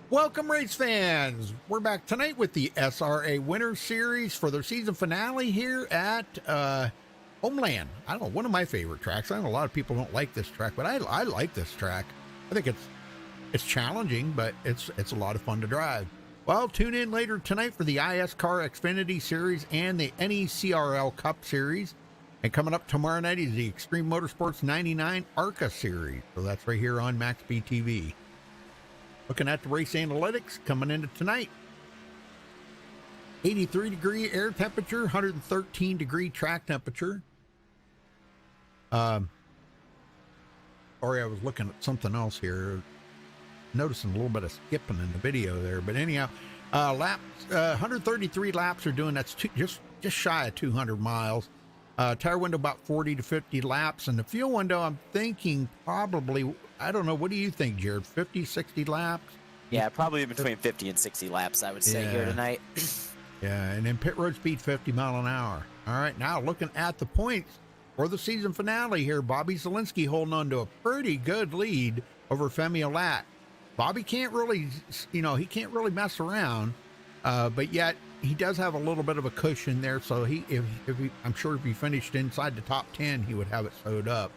Welcome, race fans. We're back tonight with the SRA Winter Series for their season finale here at Homeland. I don't know, one of my favorite tracks. I know a lot of people don't like this track, but I like this track. I think it's challenging, but it's a lot of fun to drive. Well, tune in later tonight for the ISCAR Xfinity Series and the NECRL Cup Series. And coming up tomorrow night is the Extreme Motorsports 99 ARCA Series. So that's right here on MaxspeedTV. Looking at the race analytics coming into tonight. 83-degree air temperature, 113-degree track temperature. Sorry, I was looking at something else here. Noticing a little bit of skipping in the video there. But anyhow, laps, 133 laps are doing, that's just shy of 200 miles. Tire window about 40 to 50 laps. And the fuel window, I'm thinking probably, I don't know, what do you think, Jared? 50, 60 laps? Yeah, probably between 50 and 60 laps, I would say, here tonight. Yeah, and then pit road speed 50 mile an hour. All right, now looking at the points for the season finale here, Bobby Zielinski holding on to a pretty good lead over Femi Olat. Bobby can't really, he can't really mess around, but yet he does have a little bit of a cushion there. So I'm sure if he finished inside the top 10, he would have it sewed up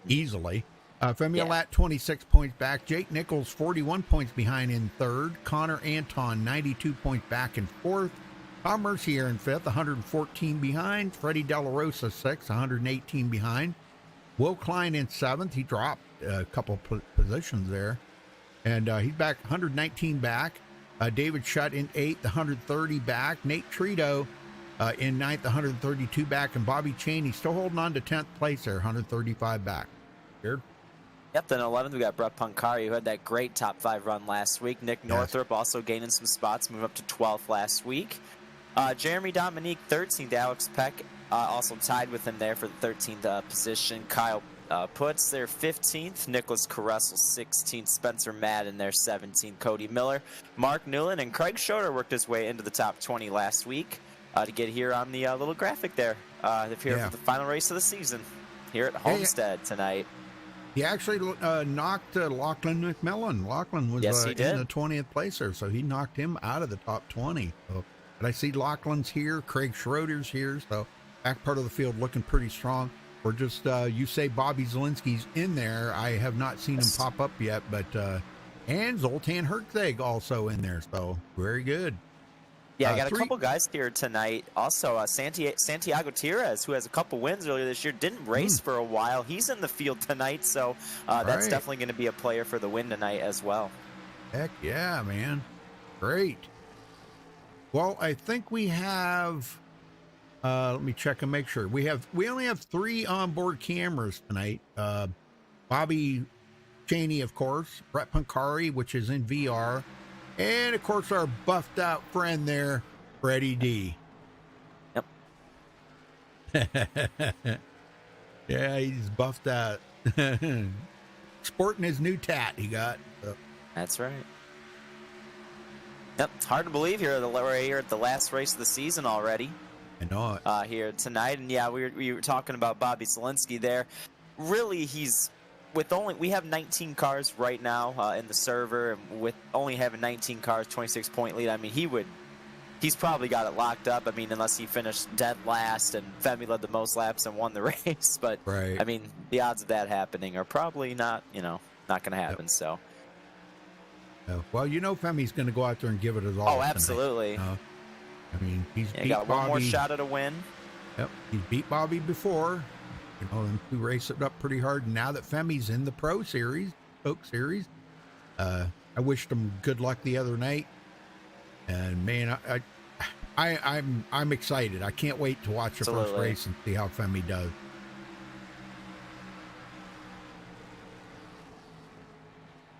easily. Femi Olat 26 points back. Jake Nichols 41 points behind in third. Connor Anton 92 points back in fourth. Tom Mercier in fifth, 114 behind. Freddie De La Rosa sixth, 118 behind. Will Klein in seventh. He dropped a couple positions there. And he's back 119 back. David Shutt in eighth, 130 back. Nate Trito in ninth, 132 back. And Bobby Cheney still holding on to 10th place there, 135 back. Here. Yep, then 11th, we got Brett Punkari, who had that great top 5 run last week. Nick Northrup also gaining some spots, moving up to 12th last week. Jeremy Dominique, 13th. Alex Peck also tied with him there for the 13th position. Kyle Putz there, 15th. Nicholas Caressel, 16th. Spencer Madden there, 17th. Cody Miller. Mark Newland and Craig Schroeder worked his way into the top 20 last week to get here on the little graphic there. They're here for the final race of the season here at Homestead tonight. He actually knocked Lachlan McMillan. Lachlan was in the 20th place there, so he knocked him out of the top 20. So, but I see Lachlan's here, Craig Schroeder's here, so back part of the field looking pretty strong. We're just, you say Bobby Zielinski's in there. I have not seen him pop up yet, but, and Zoltan Hertzeg also in there, so very good. Yeah, I got a couple guys here tonight. Also, Santiago Tires, who has a couple wins earlier this year, didn't race for a while. He's in the field tonight, so that's definitely going to be a player for the win tonight as well. Heck yeah, man. Great. Well, I think we have, let me check and make sure. We only have 3 onboard cameras tonight. Bobby Cheney, of course, Brett Punkari, which is in VR, and, of course, our buffed-out friend there, Freddie D. Yep. Yeah, he's buffed out. Sporting his new tat he got. So. That's right. Yep, it's hard to believe we're here at the last race of the season already. I know it. Here tonight. And, yeah, we were talking about Bobby Zielinski there. Really, we have 19 cars right now in the server, and with only having 19 cars, 26-point lead. I mean, he's probably got it locked up. I mean, unless he finished dead last and Femi led the most laps and won the race. But I mean, the odds of that happening are probably not going to happen. Yep. So. Well, Femi's going to go out there and give it his all. Oh, absolutely. I mean, he's beat got Bobby. One more shot at a win. Yep, he's beat Bobby before. And we raced it up pretty hard. Now that Femi's in the Pro Series, Oak Series, I wished him good luck the other night. And man, I'm excited. I can't wait to watch the first race and see how Femi does.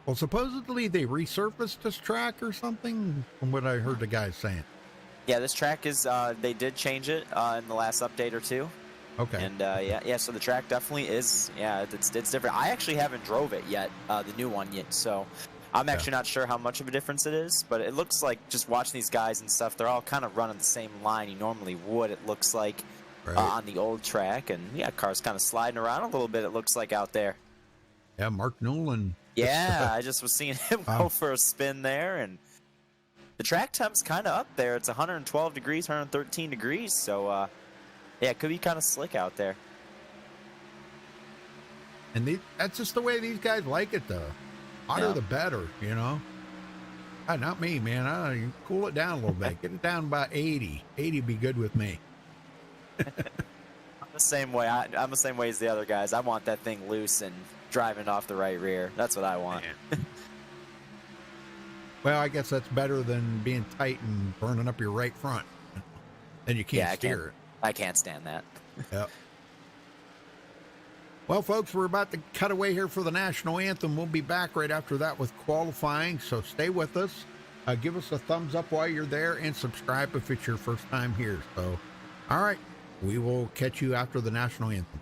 Well, supposedly they resurfaced this track or something, from what I heard the guys saying. Yeah, this track is. They did change it in the last update or two. Okay. And yeah. So the track definitely is. Yeah, it's different. I actually haven't drove it yet, the new one yet. So I'm actually not sure how much of a difference it is. But it looks like, just watching these guys and stuff, they're all kind of running the same line you normally would. It looks like on the old track, and yeah, cars kind of sliding around a little bit. It looks like out there. Yeah, Mark Newland. Yeah, I just was seeing him go for a spin there, and the track temp's kind of up there. It's 112 degrees, 113 degrees, so yeah, it could be kind of slick out there. And that's just the way these guys like it, though. Hotter the better, you know? Not me, man. You cool it down a little bit. Get it down by 80. 80 would be good with me. I'm the same way. I'm the same way as the other guys. I want that thing loose and driving off the right rear. That's what I want. Well, I guess that's better than being tight and burning up your right front. Then you can't steer it. I can't stand that. Yep. Well, folks, we're about to cut away here for the national anthem. We'll be back right after that with qualifying, so stay with us. Give us a thumbs up while you're there, and subscribe if it's your first time here. So, all right, we will catch you after the national anthem.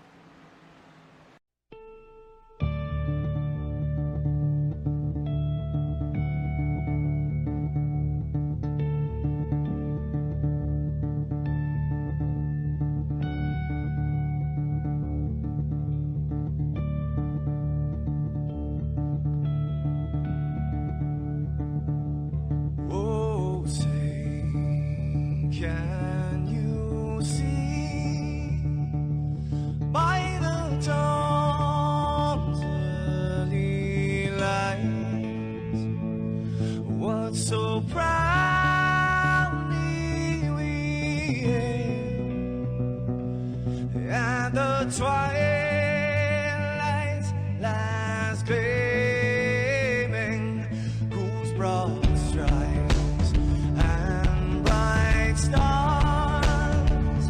Can you see by the dawn's early light what so proudly we hailed at the twilight's last gleaming, whose broad stripes and bright stars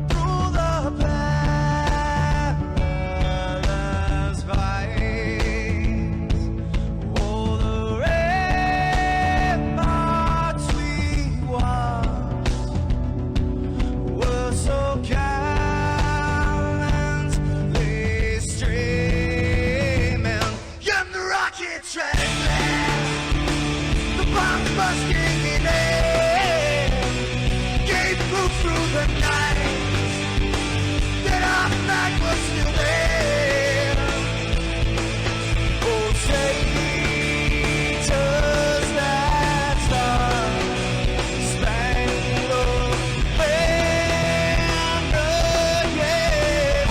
through the perilous fights, oh, the ramparts we watched were so gallantly streaming, and the rockets trembling, the bombs bursting in air, gave proof through the night that our flag was still there. Oh, traitors that star-spangled banner, yeah, wave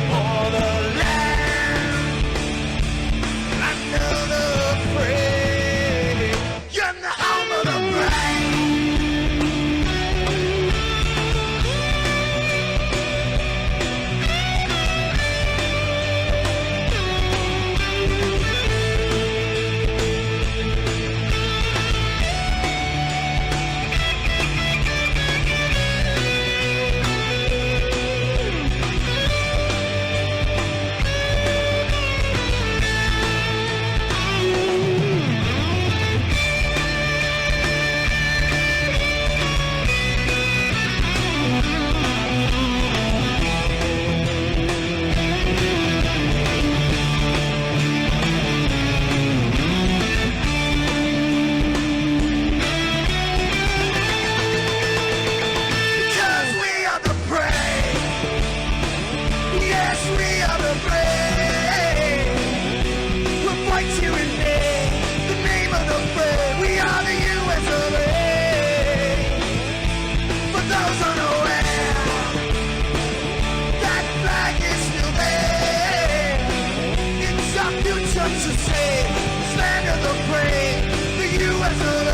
for the land under the frame, and the home of the brave. Because we are the brave. Yes, we are the brave. We'll fight you in the name of the brave. We are the US of A. For those unaware, that flag is still there. It's our future to save. This land of the brave, the US of A.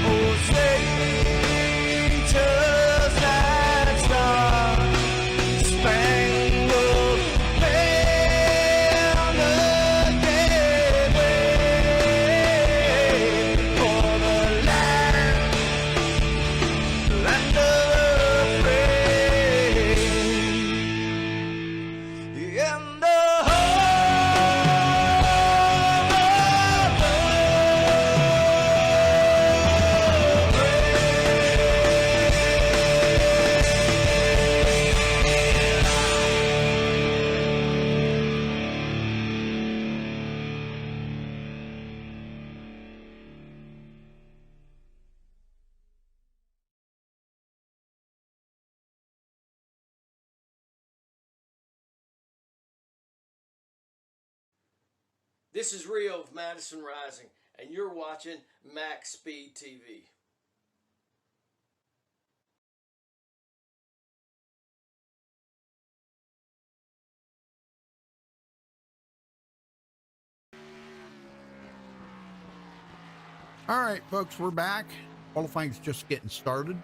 Oh, traitors that star-spangled banner, gave way for the land of the free, and the This is Rio of Madison Rising, and you're watching Max Speed TV. All right, folks, we're back. Qualifying's just getting started.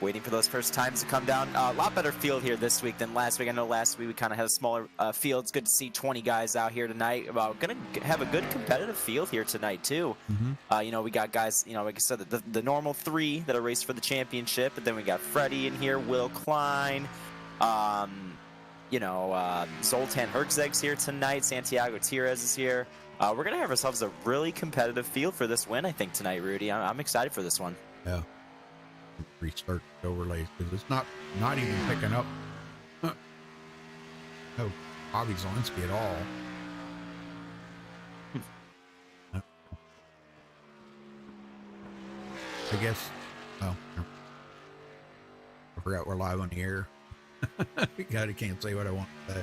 Waiting for those first times to come down. A lot better field here this week than last week. I know last week we kind of had a smaller field. It's good to see 20 guys out here tonight. Going to have a good competitive field here tonight, too. You know, we got guys, you know, like I said, the normal 3 that are raced for the championship, but then we got Freddie in here, Will Klein, you know, Zoltan Herzeg's here tonight. Santiago Tires is here. We're going to have ourselves a really competitive field for this win, I think, tonight, Rudy. I'm excited for this one. Yeah. Restart the overlays because it's not even picking up. No, Bobby Zelensky at all. I guess. Oh, no. I forgot we're live on the air. God, I can't say what I want to say.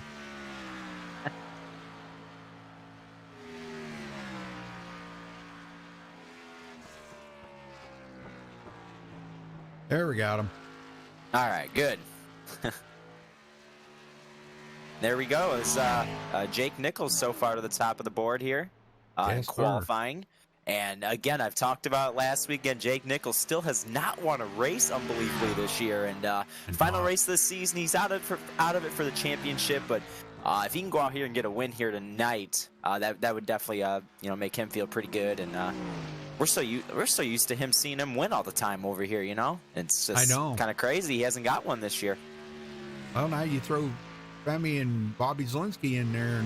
There we got him. All right, good. There we go. It's Jake Nichols so far to the top of the board here in Yes, qualifying. And again, I've talked about it last weekend. Jake Nichols still has not won a race unbelievably this year. And final race this season, he's out of it for the championship. But if he can go out here and get a win here tonight, that would definitely you know, make him feel pretty good. And we're so used to him seeing him win all the time over here, you know? It's just kind of crazy. He hasn't got one this year. Well, now you throw Femi and Bobby Zelensky in there.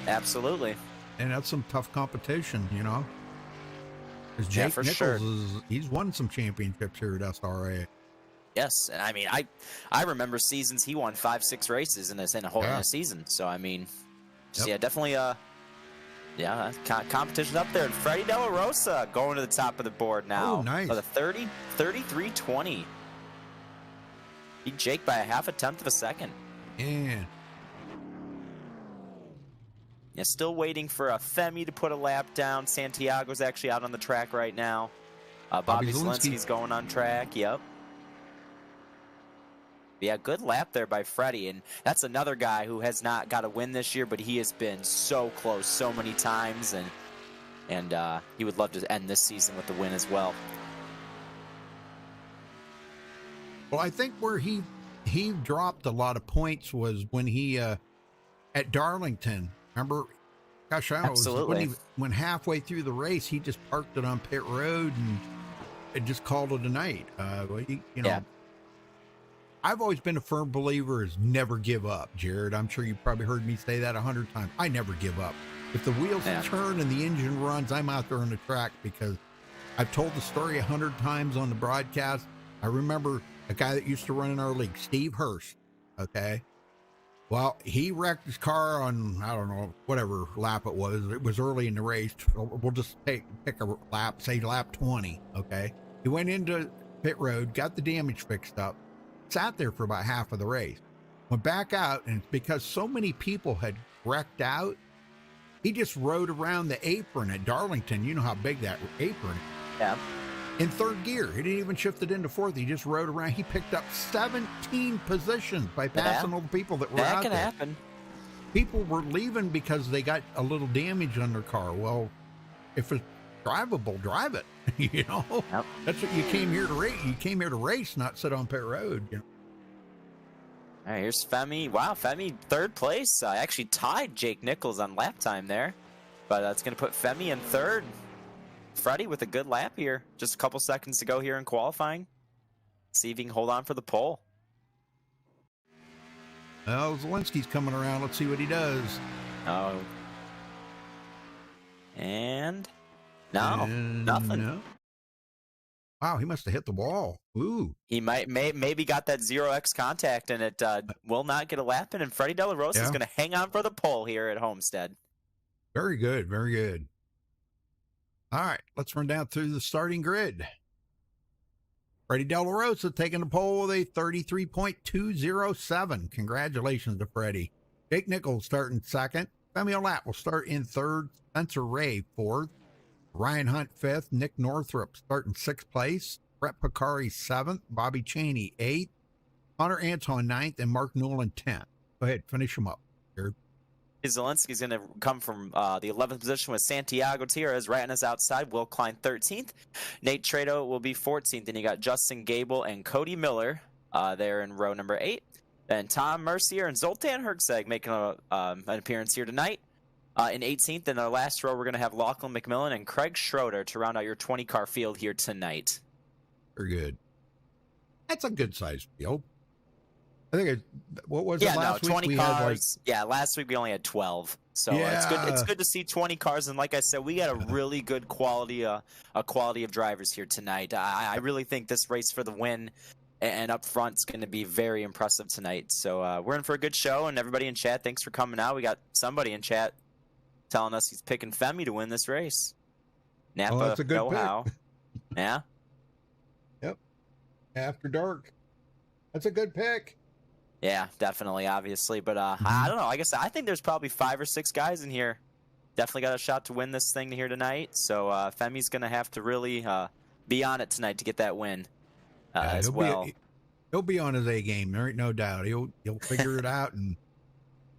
Absolutely. And that's some tough competition, you know? Because Jake Nichols, he's won some championships here at SRA. Yes, and I mean, I remember seasons he won 5-6 races in a season. So, I mean, just, yeah, definitely yeah, competition up there. And Freddie De La Rosa going to the top of the board now. Oh, nice. With a 33-20. Beat Jake by a 0.5 of a second. Yeah. Yeah, still waiting for Femi to put a lap down. Santiago's actually out on the track right now. Bobby Zelensky's going on track. Yep. Yeah, good lap there by Freddie, and that's another guy who has not got a win this year, but he has been so close so many times, and he would love to end this season with the win as well. Well, I think where he dropped a lot of points was when he at Darlington. Remember? Gosh, I don't know. When halfway through the race, he just parked it on pit road and just called it a night. You know. Yeah. I've always been a firm believer is never give up, Jared. I'm sure you probably heard me say that 100 times. I never give up. If the wheels turn and the engine runs, I'm out there on the track because I've told the story 100 times on the broadcast. I remember a guy that used to run in our league, Steve Hurst. Okay. Well, he wrecked his car on, I don't know, whatever lap it was. It was early in the race. We'll just pick a lap, say lap 20. Okay. He went into pit road, got the damage fixed up. Sat there for about half of the race, went back out, and because so many people had wrecked out, he just rode around the apron at Darlington. You know how big that apron is. Yeah. In third gear. He didn't even shift it into fourth. He just rode around. He picked up 17 positions by passing all the people that were out there. That can happen. People were leaving because they got a little damage on their car. Well, if it's drivable, drive it. You know, that's what you came here to race. You came here to race, not sit on pit road. You know. All right, here's Femi. Wow, Femi third place. Actually tied Jake Nichols on lap time there, but that's going to put Femi in third. Freddie with a good lap here. Just a couple seconds to go here in qualifying. See if he can hold on for the pole. Well, Zelensky's coming around. Let's see what he does. Oh, and. No, nothing. No. Wow, he must have hit the wall. Ooh. He maybe got that 0x contact, and it will not get a lap in, and Freddie De La Rosa is going to hang on for the pole here at Homestead. Very good, very good. All right, let's run down through the starting grid. Freddie De La Rosa taking the pole with a 33.207. Congratulations to Freddie. Jake Nichols starting second. Femi Olat will start in third. Spencer Ray fourth. Ryan Hunt fifth. Nick Northrup starting sixth place. Brett Picari seventh. Bobby Cheney eighth. Hunter Anton ninth. And Mark Newland 10th. Go ahead, finish them up. Here. Zelensky's going to come from the 11th position with Santiago Tierras right on his outside. Will Klein 13th. Nate Trado will be 14th. And you got Justin Gable and Cody Miller there in row number 8. Then Tom Mercier and Zoltan Herczeg making an appearance here tonight in 18th. In our last row, we're going to have Lachlan McMillan and Craig Schroeder to round out your 20-car field here tonight. Very good. That's a good-sized field. I think what was it last week? 20 we cars. Last week we only had 12. So it's good. It's good to see 20 cars, and like I said, we got a really good quality of drivers here tonight. I really think this race for the win and up front is going to be very impressive tonight. So we're in for a good show, and everybody in chat, thanks for coming out. We got somebody in chat telling us he's picking Femi to win this race. Napa that's a good know-how. pick. Yeah. Yep. After dark. That's a good pick. Yeah, definitely, obviously. But I don't know. I think there's probably 5 or 6 guys in here. Definitely got a shot to win this thing here tonight. So Femi's going to have to really be on it tonight to get that win as well. He'll be on his A game. There ain't no doubt. He'll figure it out. And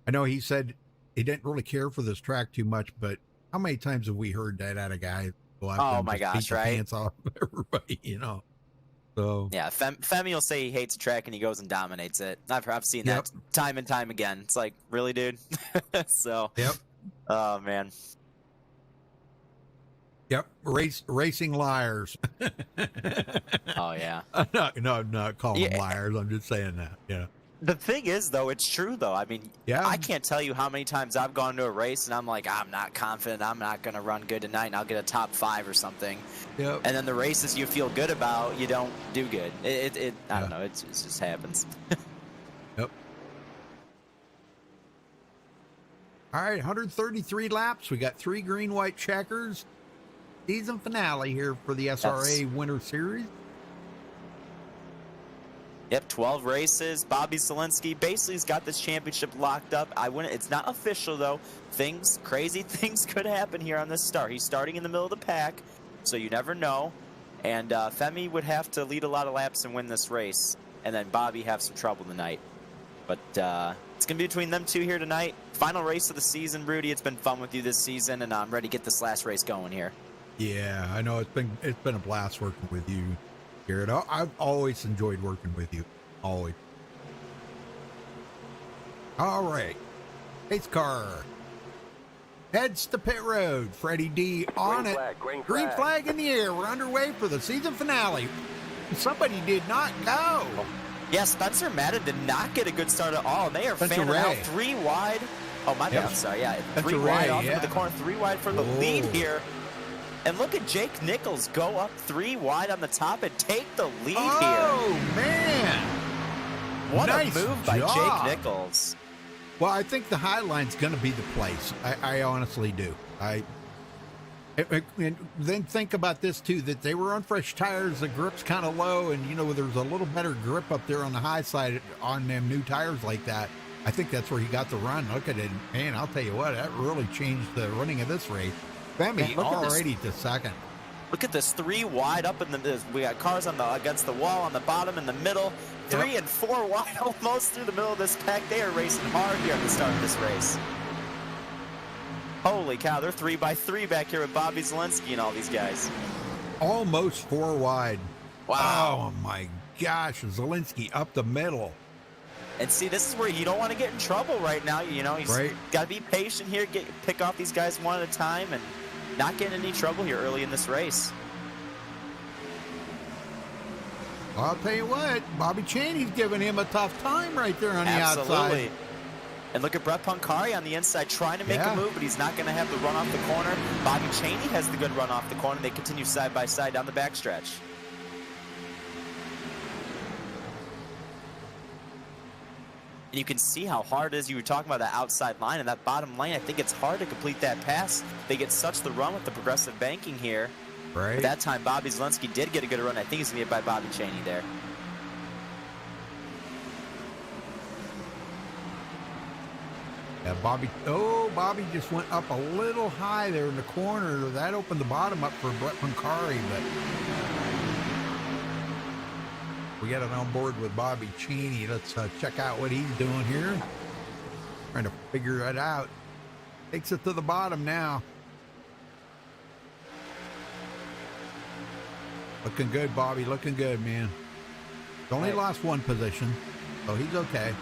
I know he said he didn't really care for this track too much, but how many times have we heard that out of guys? Oh my gosh, beat the right? pants off everybody, So yeah, Femi will say he hates a track and he goes and dominates it. I've seen that time and time again. It's like, really, dude? So yep. Oh man. Yep. Racing liars. Oh yeah. I'm not calling them liars. I'm just saying that. Yeah. The thing is, though, it's true, though. I mean, I can't tell you how many times I've gone to a race and I'm like, I'm not confident. I'm not going to run good tonight, and I'll get a top 5 or something. Yep. And then the races you feel good about, you don't do good. I don't know. It just happens. Yep. All right, 133 laps. We got 3 green, white checkers. Season finale here for the SRA Winter Series. Yep, 12 races. Bobby Zelensky basically has got this championship locked up. It's not official, though. Crazy things could happen here on this start. He's starting in the middle of the pack, so you never know. And Femi would have to lead a lot of laps and win this race, and then Bobby have some trouble tonight. But it's going to be between them two here tonight. Final race of the season, Rudy. It's been fun with you this season, and I'm ready to get this last race going here. Yeah, I know it's been a blast working with you, Garrett. I've always enjoyed working with you. Always. All right. Pace car heads to pit road. Freddie D on it. Green flag in the air. We're underway for the season finale. Somebody did not go. Yeah, Spencer Madden did not get a good start at all. They are fanning out 3 wide. Oh, my bad. I'm sorry. Yeah, 3 wide off into the corner. 3 wide for the lead here. And look at Jake Nichols go up 3 wide on the top and take the lead here. Oh, man. What nice a move by job. Jake Nichols. Well, I think the High Line's going to be the place. I honestly do. And then think about this, too, that they were on fresh tires. The grip's kind of low, and, there's a little better grip up there on the high side on them new tires like that. I think that's where he got the run. Look at it. Man, I'll tell you what, that really changed the running of this race. Femi already to second. Look at this 3 wide up in the. We got cars against the wall on the bottom, in the middle. 3 and 4 wide almost through the middle of this pack. They are racing hard here at the start of this race. Holy cow, they're 3 by 3 back here with Bobby Zelensky and all these guys. Almost 4 wide. Wow. Oh, my gosh. Zelensky up the middle. And see, this is where you don't want to get in trouble right now. He's got to be patient here, pick off these guys one at a time, and not get in any trouble here early in this race. I'll tell you what, Bobby Cheney's giving him a tough time right there on the outside. And look at Brett Punkari on the inside trying to make a move, but he's not going to have the run off the corner. Bobby Cheney has the good run off the corner. They continue side by side down the backstretch. And you can see how hard it is. You were talking about that outside line and that bottom lane. I think it's hard to complete that pass. They get such the run with the progressive banking here. Right. At that time, Bobby Zielinski did get a good run. I think he's going to get by Bobby Cheney there. Yeah, Bobby just went up a little high there in the corner. That opened the bottom up for Brett Pancari, but we got it on board with Bobby Cheney. Let's check out what he's doing here. Trying to figure that out. Takes it to the bottom now. Looking good, Bobby. Looking good, man. He's only lost one position, so he's okay.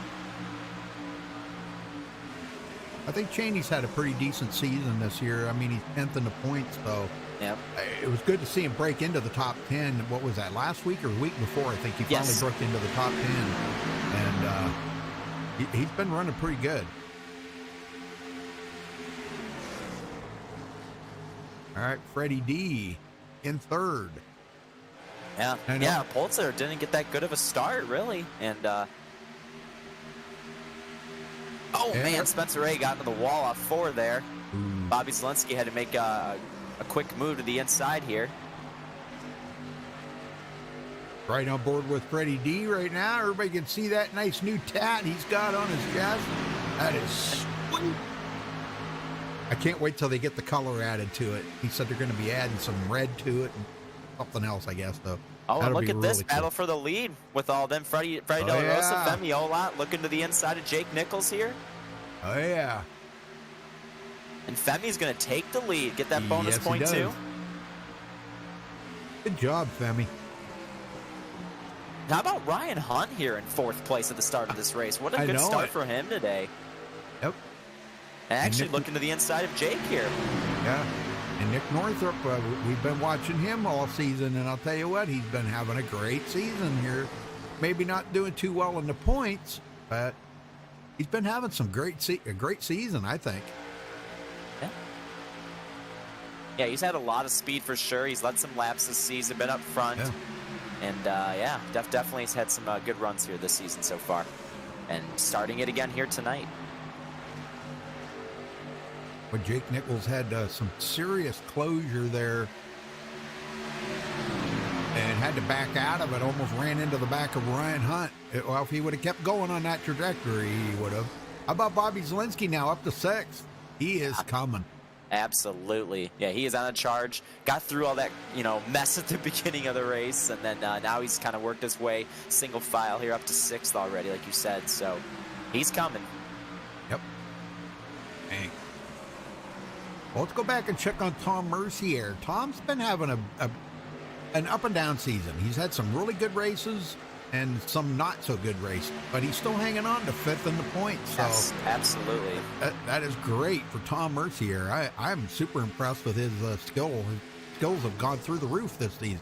I think Cheney's had a pretty decent season this year. I mean, he's 10th in the points, so yep. It was good to see him break into the top 10. What was that, last week or the week before? I think he finally broke into the top 10. And he's been running pretty good. All right, Freddie D in third. Yeah, Polzer didn't get that good of a start, really. And, man, Spencer A got into the wall off 4 there. Bobby Zielinski had to make a quick move to the inside here. Right on board with Freddie D right now. Everybody can see that nice new tat he's got on his chest. That is sweet. I can't wait till they get the color added to it. He said they're going to be adding some red to it and something else, I guess, though. Oh, and look at this battle for the lead with all them. Freddie De La Rosa, Femi Olat looking to the inside of Jake Nichols here. Oh, yeah. And Femi's going to take the lead, get that bonus point, too. Good job, Femi. How about Ryan Hunt here in 4th place at the start of this race? What a good start for him today. Yep. And actually looking to the inside of Jake here. Yeah. And Nick Northrup, we've been watching him all season, and I'll tell you what, he's been having a great season here. Maybe not doing too well in the points, but he's been having some a great season, I think. Yeah, he's had a lot of speed for sure. He's led some laps this season, been up front. Yeah. And, definitely has had some good runs here this season so far. And starting it again here tonight. But Jake Nichols had some serious closure there and had to back out of it, almost ran into the back of Ryan Hunt. Well, if he would have kept going on that trajectory, he would have. How about Bobby Zielinski now up to 6th? He is coming. Absolutely. Yeah, he is on a charge. Got through all that, mess at the beginning of the race, and then now he's kind of worked his way single file here up to 6th already, like you said. So he's coming. Yep. Dang. Well, let's go back and check on Tom Mercier. Tom's been having an up and down season. He's had some really good races and some not so good races, but he's still hanging on to 5th in the points. So yes, absolutely. That is great for Tom Mercier. I'm super impressed with his skill. His skills have gone through the roof this season.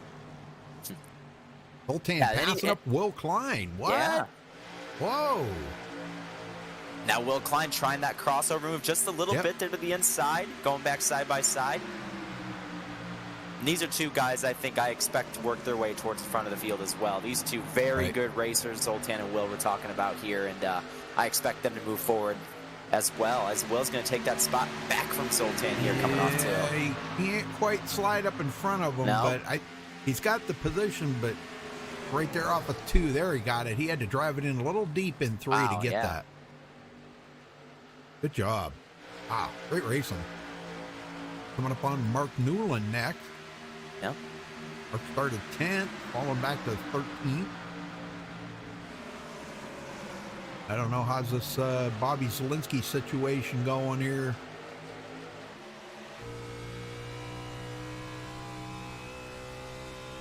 Zoltan passing up Will Klein. What? Yeah. Whoa. Now Will Klein trying that crossover move just a little bit there to the inside, going back side by side. And these are two guys I expect to work their way towards the front of the field as well. These two very good racers, Zoltan and Will, we're talking about here, and I expect them to move forward as well, as Will's going to take that spot back from Zoltan here coming off tail. He can't quite slide up in front of him, but he's got the position, but right there off of 2, there he got it. He had to drive it in a little deep in 3 to get that. Good job. Wow, great racing. Coming up on Mark Newland next. Yeah. Mark started 10th, falling back to 13th. I don't know, how's this Bobby Zielinski situation going here?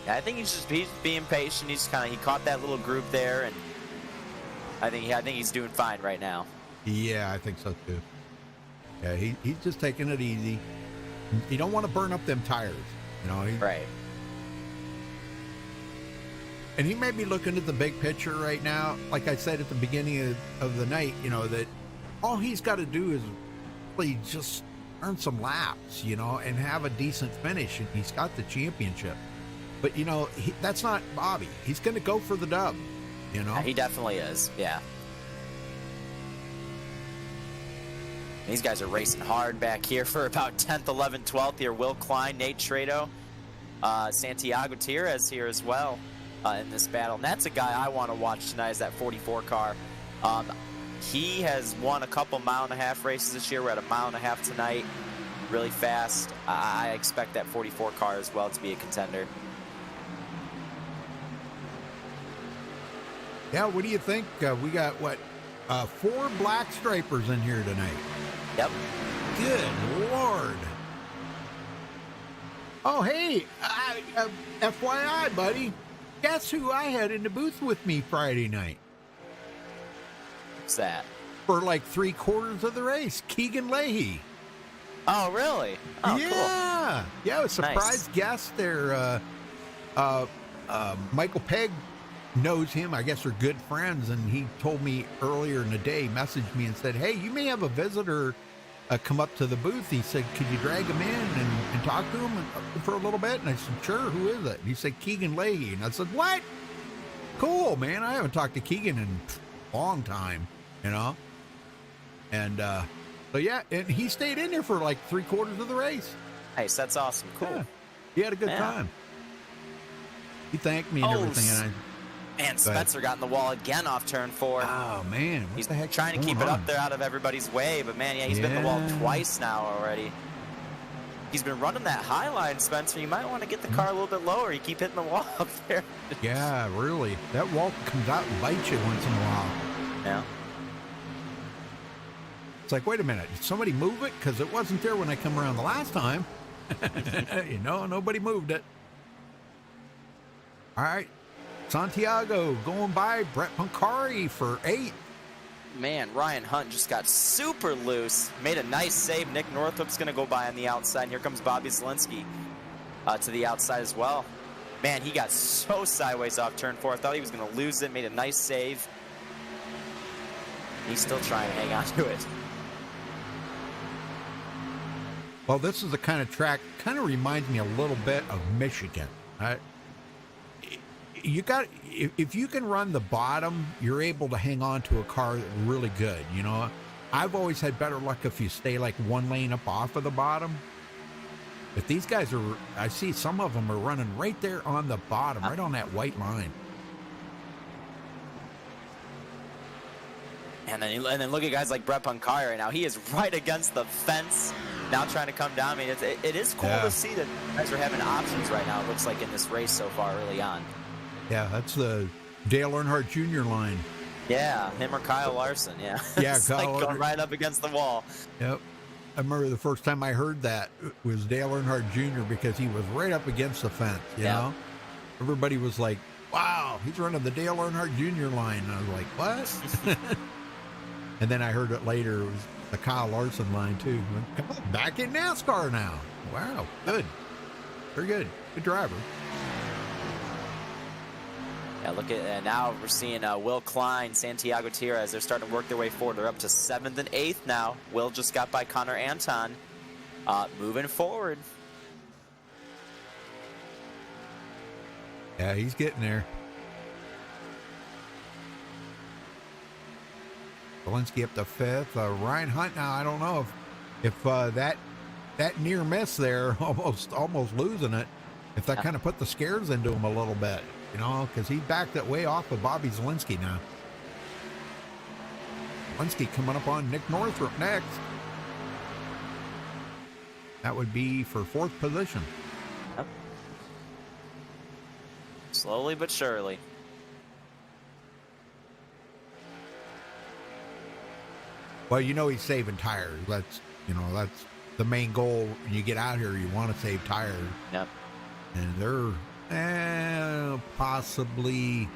Yeah, I think he's being patient. He caught that little group there, and I think he's doing fine right now. Yeah, I think so too. Yeah, he's just taking it easy. You don't want to burn up them tires, Right. And he may be looking at the big picture right now. Like I said at the beginning of the night, that all he's got to do is really just earn some laps, and have a decent finish, and he's got the championship. But, that's not Bobby. He's going to go for the dub, Yeah, he definitely is, yeah. These guys are racing hard back here for about 10th, 11th, 12th here. Will Klein, Nate Trado. Santiago Tires here as well in this battle. And that's a guy I want to watch tonight, is that 44 car. He has won a couple mile-and-a-half races this year. We're at a mile-and-a-half tonight, really fast. I expect that 44 car as well to be a contender. Yeah, what do you think? We got, what, 4 black stripers in here tonight. Yep. Good Lord. Oh, hey, FYI, buddy, guess who I had in the booth with me Friday night? What's that? For like 3/4 of the race, Keegan Leahy. Oh, really? Oh, yeah. cool. Yeah, a surprise guest there. Michael Pegg knows him. I guess they're good friends, and he told me earlier in the day, messaged me and said, hey, you may have a visitor come up to the booth. He said, could you drag him in and talk to him for a little bit? And I said, sure, who is it? And he said, Keegan Leahy. And I said, what? Cool, man. I haven't talked to Keegan in a long time, you know? And so, yeah, and he stayed in there for like 3/4 of the race. Nice, that's awesome. Cool. Yeah, he had a good time. He thanked me and everything. And man, Spencer got in the wall again off turn 4. Oh, man. What He's the heck trying to keep it up there out of everybody's way, but man, yeah, he's been in the wall twice now already. He's been running that high line, Spencer. You might want to get the car a little bit lower. You keep hitting the wall up there. Yeah, really. That wall comes out and bites you once in a while. Yeah. It's like, wait a minute, did somebody move it? Because it wasn't there when I come around the last time. You know, nobody moved it. All right. Santiago going by Brett Pancari for 8th. Man, Ryan Hunt just got super loose. Made a nice save. Nick Northrop's going to go by on the outside. And here comes Bobby Zielinski to the outside as well. Man, he got so sideways off turn 4. I thought he was going to lose it. Made a nice save. He's still trying to hang on to it. Well, this is the kind of track, kind of reminds me a little bit of Michigan. You got, if you can run the bottom, you're able to hang on to a car really good. You know, I've always had better luck if you stay like one lane up off of the bottom. But these guys are, I see some of them are running right there on the bottom, right on that white line. And then look at guys like Brett Pancari right now. He is right against the fence, now trying to come down. I mean, it is cool to see that guys are having options right now, it looks like, in this race so far early on. Yeah, that's the Dale Earnhardt Jr. line. Yeah, him or Kyle Larson, yeah. Yeah, it's Kyle like going right up against the wall. Yep. I remember the first time I heard that was Dale Earnhardt Jr. because he was right up against the fence, you know? Everybody was like, wow, he's running the Dale Earnhardt Jr. line. And I was like, what? And then I heard it later, it was the Kyle Larson line, too. Come on, back in NASCAR now. Wow, good. Very good. Good driver. Yeah, look at now we're seeing Will Klein, Santiago Tires. They're starting to work their way forward. They're up to 7th and 8th now. Will just got by Connor Anton. Moving forward. Yeah, he's getting there. Zielinski up to 5th. Ryan Hunt now, I don't know if that near miss there, almost losing it, if that kind of put the scares into him a little bit. You know, because he backed that way off of Bobby Zielinski now. Zielinski coming up on Nick Northrop next. That would be for 4th position. Yep. Slowly but surely. Well, you know he's saving tires. That's the main goal. When you get out here, you want to save tires. Yep. And they're possibly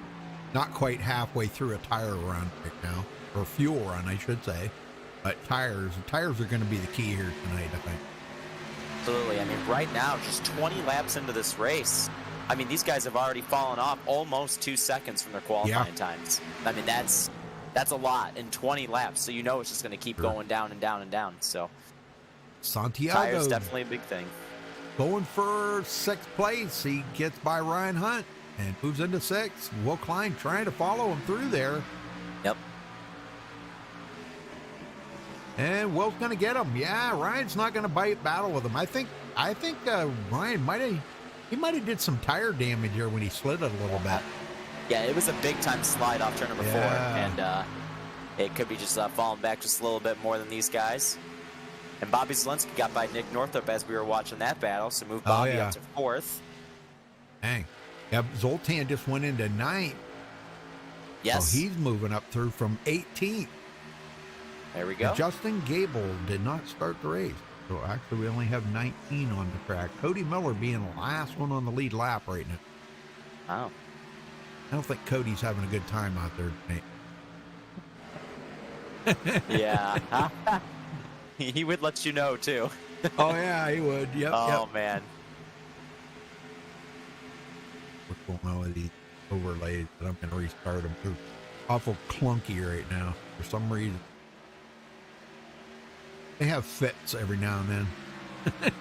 not quite halfway through a tire run right now, or fuel run, I should say. But tires are going to be the key here tonight, I think. Absolutely. I mean, right now, just 20 laps into this race, I mean, these guys have already fallen off almost 2 seconds from their qualifying times. I mean, that's a lot in 20 laps. So you know it's just going to keep going down and down and down. So Santiago, tires definitely a big thing. Going for 6th place. He gets by Ryan Hunt and moves into 6th. Will Klein trying to follow him through there. Yep. And Will's going to get him. Yeah, Ryan's not going to battle with him. I think Ryan might have He might have did some tire damage here when he slid it a little bit. Yeah, it was a big-time slide off turn number 4, and it could be just falling back just a little bit more than these guys. And Bobby Zielinski got by Nick Northrup as we were watching that battle, so moved Bobby up to 4th. Dang. Yep, Zoltan just went into 9th. Yes. So he's moving up through from 18th. There we go. And Justin Gable did not start the race. So actually we only have 19 on the track. Cody Miller being the last one on the lead lap right now. Wow. I don't think Cody's having a good time out there tonight. Yeah. He would let you know, too. Oh, yeah, he would. Yep. Oh, man. What's going on with these overlays? But I'm going to restart them. They're awful clunky right now for some reason. They have fits every now and then.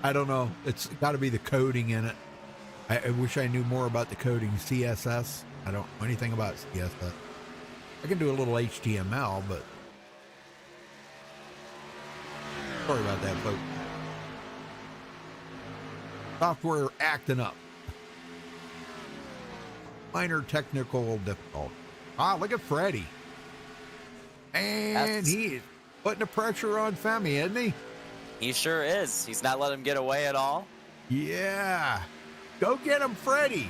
I don't know. It's got to be the coding in it. I wish I knew more about the coding. CSS. I don't know anything about CSS. I can do a little HTML, but sorry about that, folks. Software acting up. Minor technical difficulty. Ah, look at Freddie. And he is putting the pressure on Femi, isn't he? He sure is. He's not letting him get away at all. Yeah. Go get him, Freddie.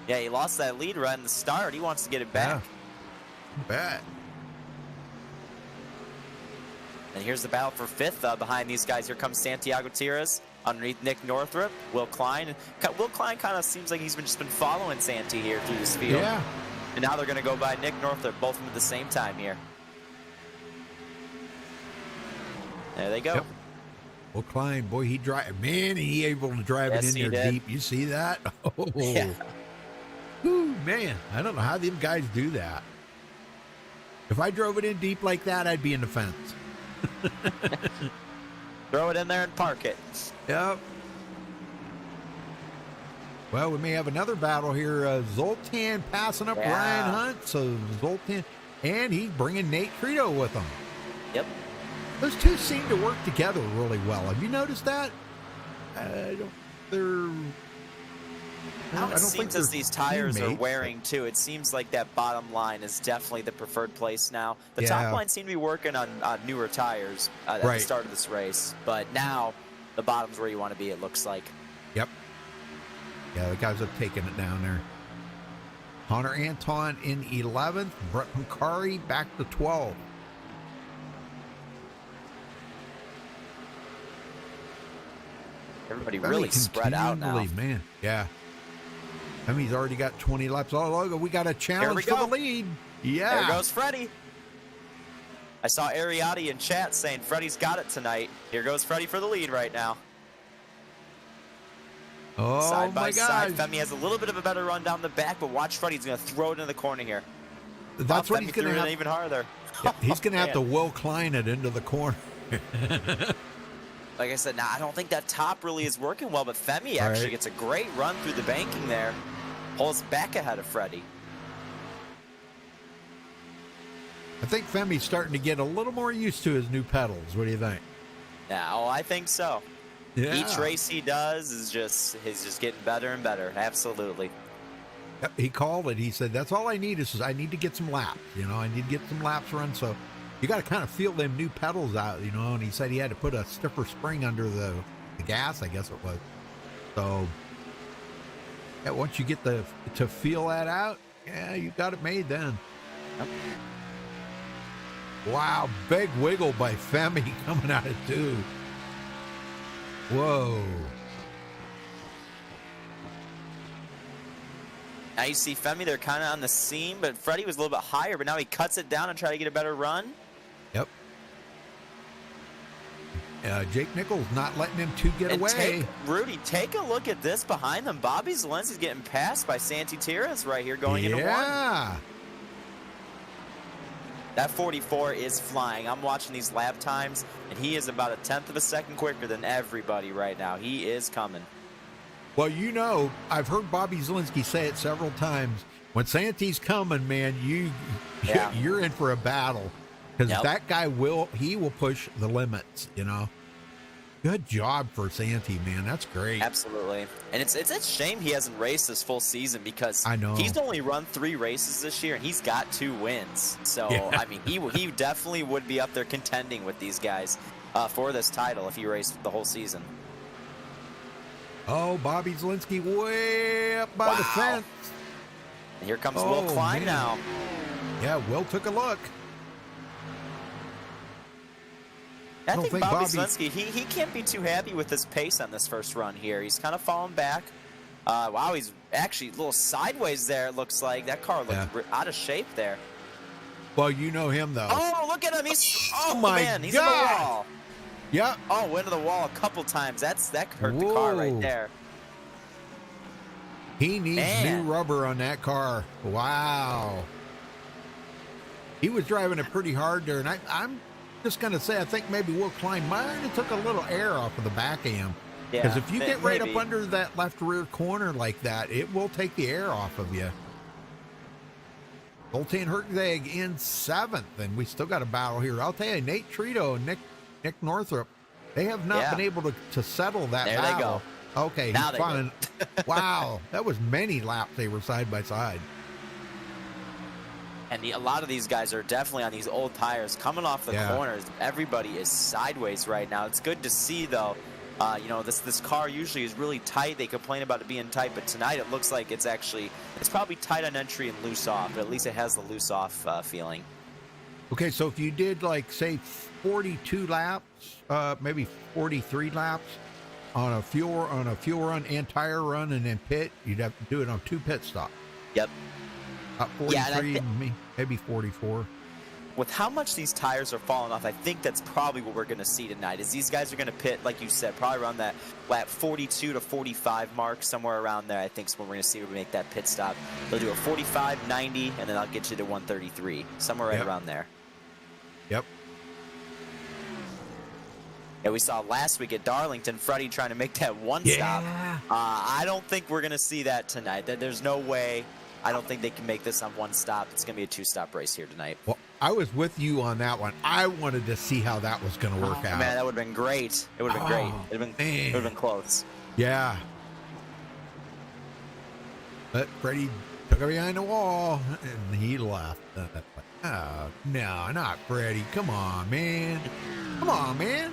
Yeah, he lost that lead right in the start. He wants to get it back. Yeah. Bet. And here's the battle for 5th behind these guys. Here comes Santiago Tires underneath Nick Northrup, Will Klein. Will Klein kind of seems like he's just been following Santi here through this field. Yeah. And now they're going to go by Nick Northrup, both of them at the same time here. There they go. Yep. Will Klein, boy, he able to drive it in there deep. You see that? Oh, yeah. Ooh, man, I don't know how them guys do that. If I drove it in deep like that, I'd be in the fence. Throw it in there and park it. Yep. Well, we may have another battle here. Zoltan passing up Ryan Hunt. So Zoltan, and he's bringing Nate Credo with him. Yep. Those two seem to work together really well. Have you noticed that? I don't think as these tires are wearing too, it seems like that bottom line is definitely the preferred place now. The top line seemed to be working on newer tires at the start of this race, but now the bottom's where you want to be, it looks like. Yep. Yeah, the guys have taken it down there. Hunter Anton in 11th. Brett Pancari back to 12th. Everybody really spread out now. Man, yeah. I mean, he's already got 20 laps. Oh, look, we got a challenge for the lead. Yeah. There goes Freddie. I saw Ariati in chat saying Freddie's got it tonight. Here goes Freddie for the lead right now. Oh, side by side. God. Femi has a little bit of a better run down the back, but watch Freddie. He's going to throw it in the corner here. That's what he's going to have. Even harder. Yeah, he's going to have to Will Klein it into the corner. Like I said, now I don't think that top really is working well, but Femi actually gets a great run through the banking there. Pulls back ahead of Freddie. I think Femi's starting to get a little more used to his new pedals. What do you think? Yeah, I think so. Yeah. Each race he does is he's just getting better and better. Absolutely. He called it. He said, that's all I need is I need to get some laps. I need to get some laps run. So you got to kind of feel them new pedals out, and he said he had to put a stiffer spring under the gas, I guess it was. So yeah, once you get to feel that out, yeah, you got it made then. Yep. Wow, big wiggle by Femi coming out of 2. Whoa. Now you see Femi, they're kind of on the seam, but Freddie was a little bit higher, but now he cuts it down and try to get a better run. Yep. Jake Nichols not letting them two get away. Rudy, take a look at this behind them. Bobby Zielinski's getting passed by Santi Tires right here going into 1. Yeah. That 44 is flying. I'm watching these lap times, and he is about 1/10 of a second quicker than everybody right now. He is coming. Well, I've heard Bobby Zielinski say it several times. When Santi's coming, man, you're in for a battle. Because that guy will push the limits, Good job for Santi, man. That's great. Absolutely. And it's a shame he hasn't raced this full season because I know. he's only run 3 races this year and he's got 2 wins. So, Yeah. I mean, he definitely would be up there contending with these guys for this title if he raced the whole season. Oh, Bobby Zielinski way up by the fence. And here comes Will Klein now. Yeah, Will took a look. I think Bobby Zielinski, he can't be too happy with his pace on this first run here. He's kind of fallen back. Wow, he's actually a little sideways there, it looks like. That car looked out of shape there. Well, you know him, though. Oh, look at him. He's, my he's God. in the wall. Yep. Oh, went into the wall a couple times. That hurt the car right there. He needs new rubber on that car. Wow. He was driving it pretty hard there, and I'm just going to say I think maybe Will Klein might have took a little air off of the back of him. Because if you get right up under that left rear corner like that, it will take the air off of you. Zoltan Hertzeg in 7th, and we still got a battle here. I'll tell you, Nate Trito and Nick Northrup, they have not been able to settle that battle. There they go. Okay, now he's fine. Wow, that was many laps they were side by side. And a lot of these guys are definitely on these old tires coming off the corners. Everybody is sideways right now. It's good to see, though. You know, this car usually is really tight. They complain about it being tight, but tonight it looks like it's probably tight on entry and loose off, but at least it has the loose off feeling. Okay, so if you did, like, say 42 laps, maybe 43 laps on a fuel run and tire run and then pit, you'd have to do it on 2 pit stops. Yep. 43, maybe 44. With how much these tires are falling off, I think that's probably what we're going to see tonight. Is these guys are going to pit, like you said, probably around that lap 42 to 45 mark, somewhere around there. I think is when we're going to see when we make that pit stop. They'll do a 45, 90, and then I'll get you to 133, somewhere right around there. Yep. Yeah, we saw last week at Darlington, Freddie trying to make that one stop. I don't think we're going to see that tonight. There's no way. I don't think they can make this on 1 stop. It's going to be a 2-stop race here tonight. Well, I was with you on that one. I wanted to see how that was going to work out. Man, that would have been great. It would have been great. It would have been close. Yeah. But Freddie took it behind the wall, and he left. Oh, no, not Freddie. Come on, man. Come on, man.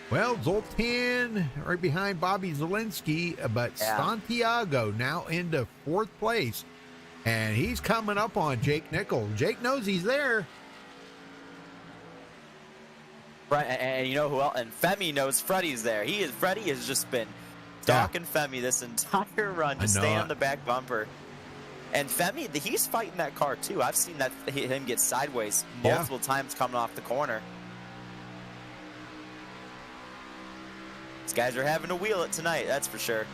Well, Zoltan right behind Bobby Zielinski, but Santiago now into 4th place, and he's coming up on Jake Nickel. Jake knows he's there. Right, and you know who else? And Femi knows Freddie's there. Freddie has just been stalking Femi this entire run to stay on the back bumper. And Femi, he's fighting that car too. I've seen him get sideways multiple times coming off the corner. These guys are having to wheel it tonight, that's for sure.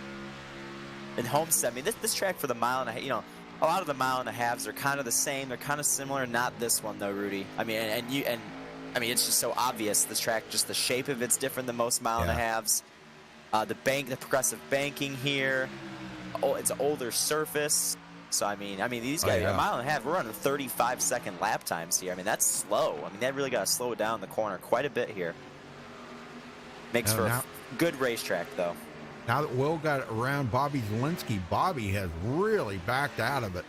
And Homestead, I mean, this track for the mile and a half, you know, a lot of the mile and a halves are kind of the same. They're kind of similar. Not this one though, Rudy. I mean, I mean, it's just so obvious. This track, just the shape of it's different than most mile and a halves. The progressive banking here. Oh, it's an older surface. So I mean, these guys, a mile and a half, we're running 35-second lap times here. I mean, that's slow. I mean, they really got to slow it down in the corner quite a bit here. Makes for a good racetrack, though. Now that Will got around Bobby Zielinski, Bobby has really backed out of it.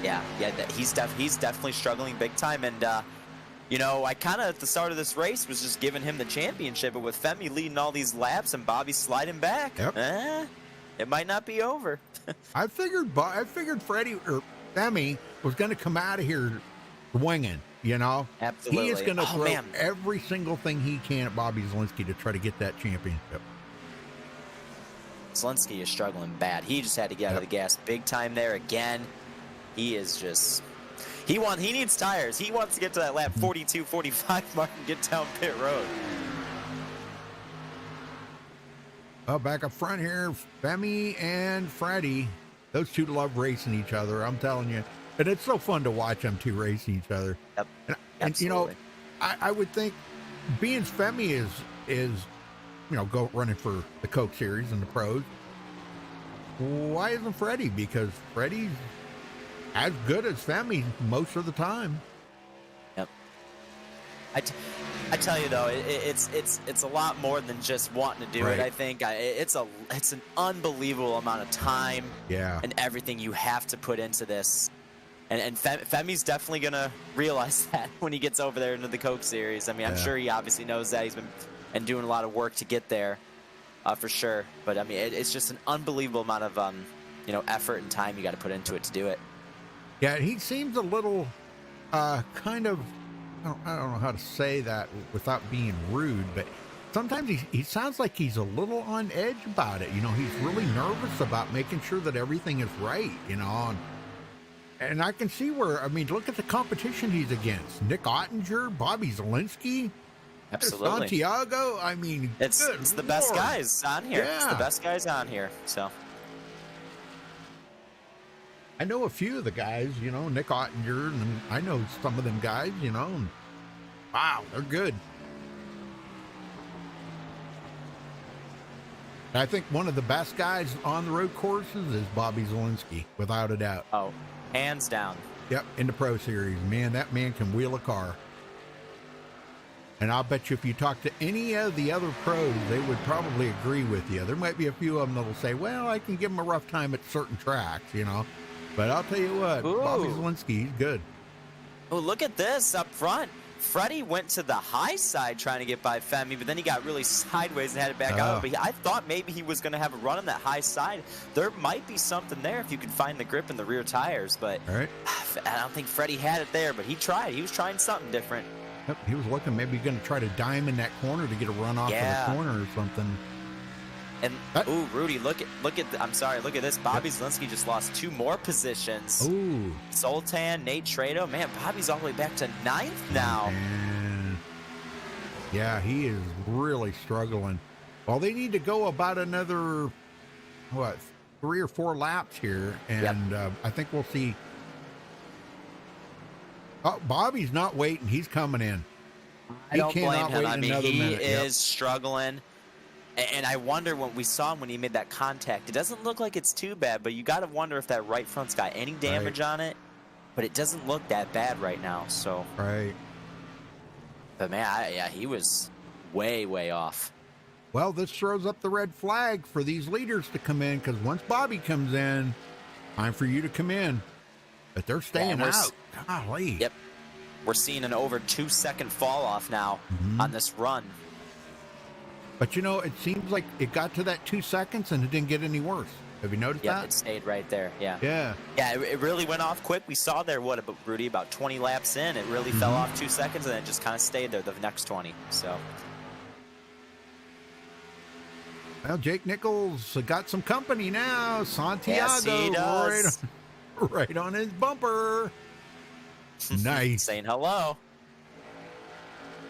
Yeah, he's definitely struggling big time. And, you know, I kind of, at the start of this race, was just giving him the championship. But with Femi leading all these laps and Bobby sliding back, it might not be over. I figured Freddie or Femi was going to come out of here winging, you know? Absolutely. He is going to throw every single thing he can at Bobby Zielinski to try to get that championship. Zielinski is struggling bad. He just had to get out of the gas big time there again. He is just... He needs tires. He wants to get to that lap 42, 45 mark and get down pit road. Oh, back up front here, Femi and Freddie. Those two love racing each other, I'm telling you. And it's so fun to watch them two racing each other. Yep. And you know, I would think being Femi is you know, running for the Coke Series and the pros. Why isn't Freddie? Because Freddie's as good as Femi most of the time. Yep. I tell you though, it's a lot more than just wanting to do Right. it. I think it's an unbelievable amount of time Yeah. and everything you have to put into this. And Femi's definitely gonna realize that when he gets over there into the Coke Series. I mean, I'm Yeah. sure he obviously knows that he's been doing a lot of work to get there, for sure. But I mean, it's just an unbelievable amount of effort and time you got to put into it to do it. Yeah, he seems a little kind of, I don't know how to say that without being rude, but sometimes he sounds like he's a little on edge about it. You know, he's really nervous about making sure that everything is right, you know. And I can see where, I mean, look at the competition he's against. Nick Ottinger, Bobby Zielinski, Absolutely. Santiago. I mean, It's the best Lord. guys on here. It's the Yeah. best guys on here. So I know a few of the guys, you know, Nick Ottinger, and I know some of them guys, you know, and wow, they're good. I think one of the best guys on the road courses is Bobby Zielinski, without a doubt. oh, hands down. Yep, in the Pro Series, man, that man can wheel a car. And I'll bet you if you talk to any of the other pros, they would probably agree with you. There might be a few of them that'll say, well, I can give him a rough time at certain tracks, you know. But I'll tell you what, Bobby Ooh. Zielinski, he's good. Oh, look at this up front. Freddie went to the high side trying to get by Femi, but then he got really sideways and had it back out. But I thought maybe he was going to have a run on that high side. There might be something there if you could find the grip in the rear tires, but All right. I don't think Freddie had it there, but he tried. He was trying something different. Yep, he was looking maybe going to try to dime in that corner to get a run off Yeah. of the corner or something. And That- ooh, Rudy, look at look at this. Bobby Zielinski just lost 2 more positions. Ooh. Sultan, Nate Trado, man, Bobby's all the way back to 9th now. And yeah, he is really struggling. Well, they need to go about another, 3 or 4 laps here. And I think we'll see. Oh, Bobby's not waiting. He's coming in. I don't blame cannot him. wait I mean, another he minute. Yep. is struggling. And I wonder when we saw him when he made that contact. It doesn't look like it's too bad, but you got to wonder if that right front's got any damage on it. But it doesn't look that bad right now. So, Right. but man, he was way, way off. Well, this throws up the red flag for these leaders to come in, because once Bobby comes in, time for you to come in. But they're staying we're out. Golly. Yep. We're seeing an over 2-second fall off now on this run. But you know, it seems like it got to that 2 seconds and it didn't get any worse. Have you noticed Yep, that? it stayed right there. Yeah. Yeah. Yeah, it really went off quick. We saw there, Rudy, about 20 laps in. It really fell off 2 seconds and then just kind of stayed there the next 20. So, Well, Jake Nichols got some company now. Santiago, Yes, he does. right on his bumper. Nice. saying hello.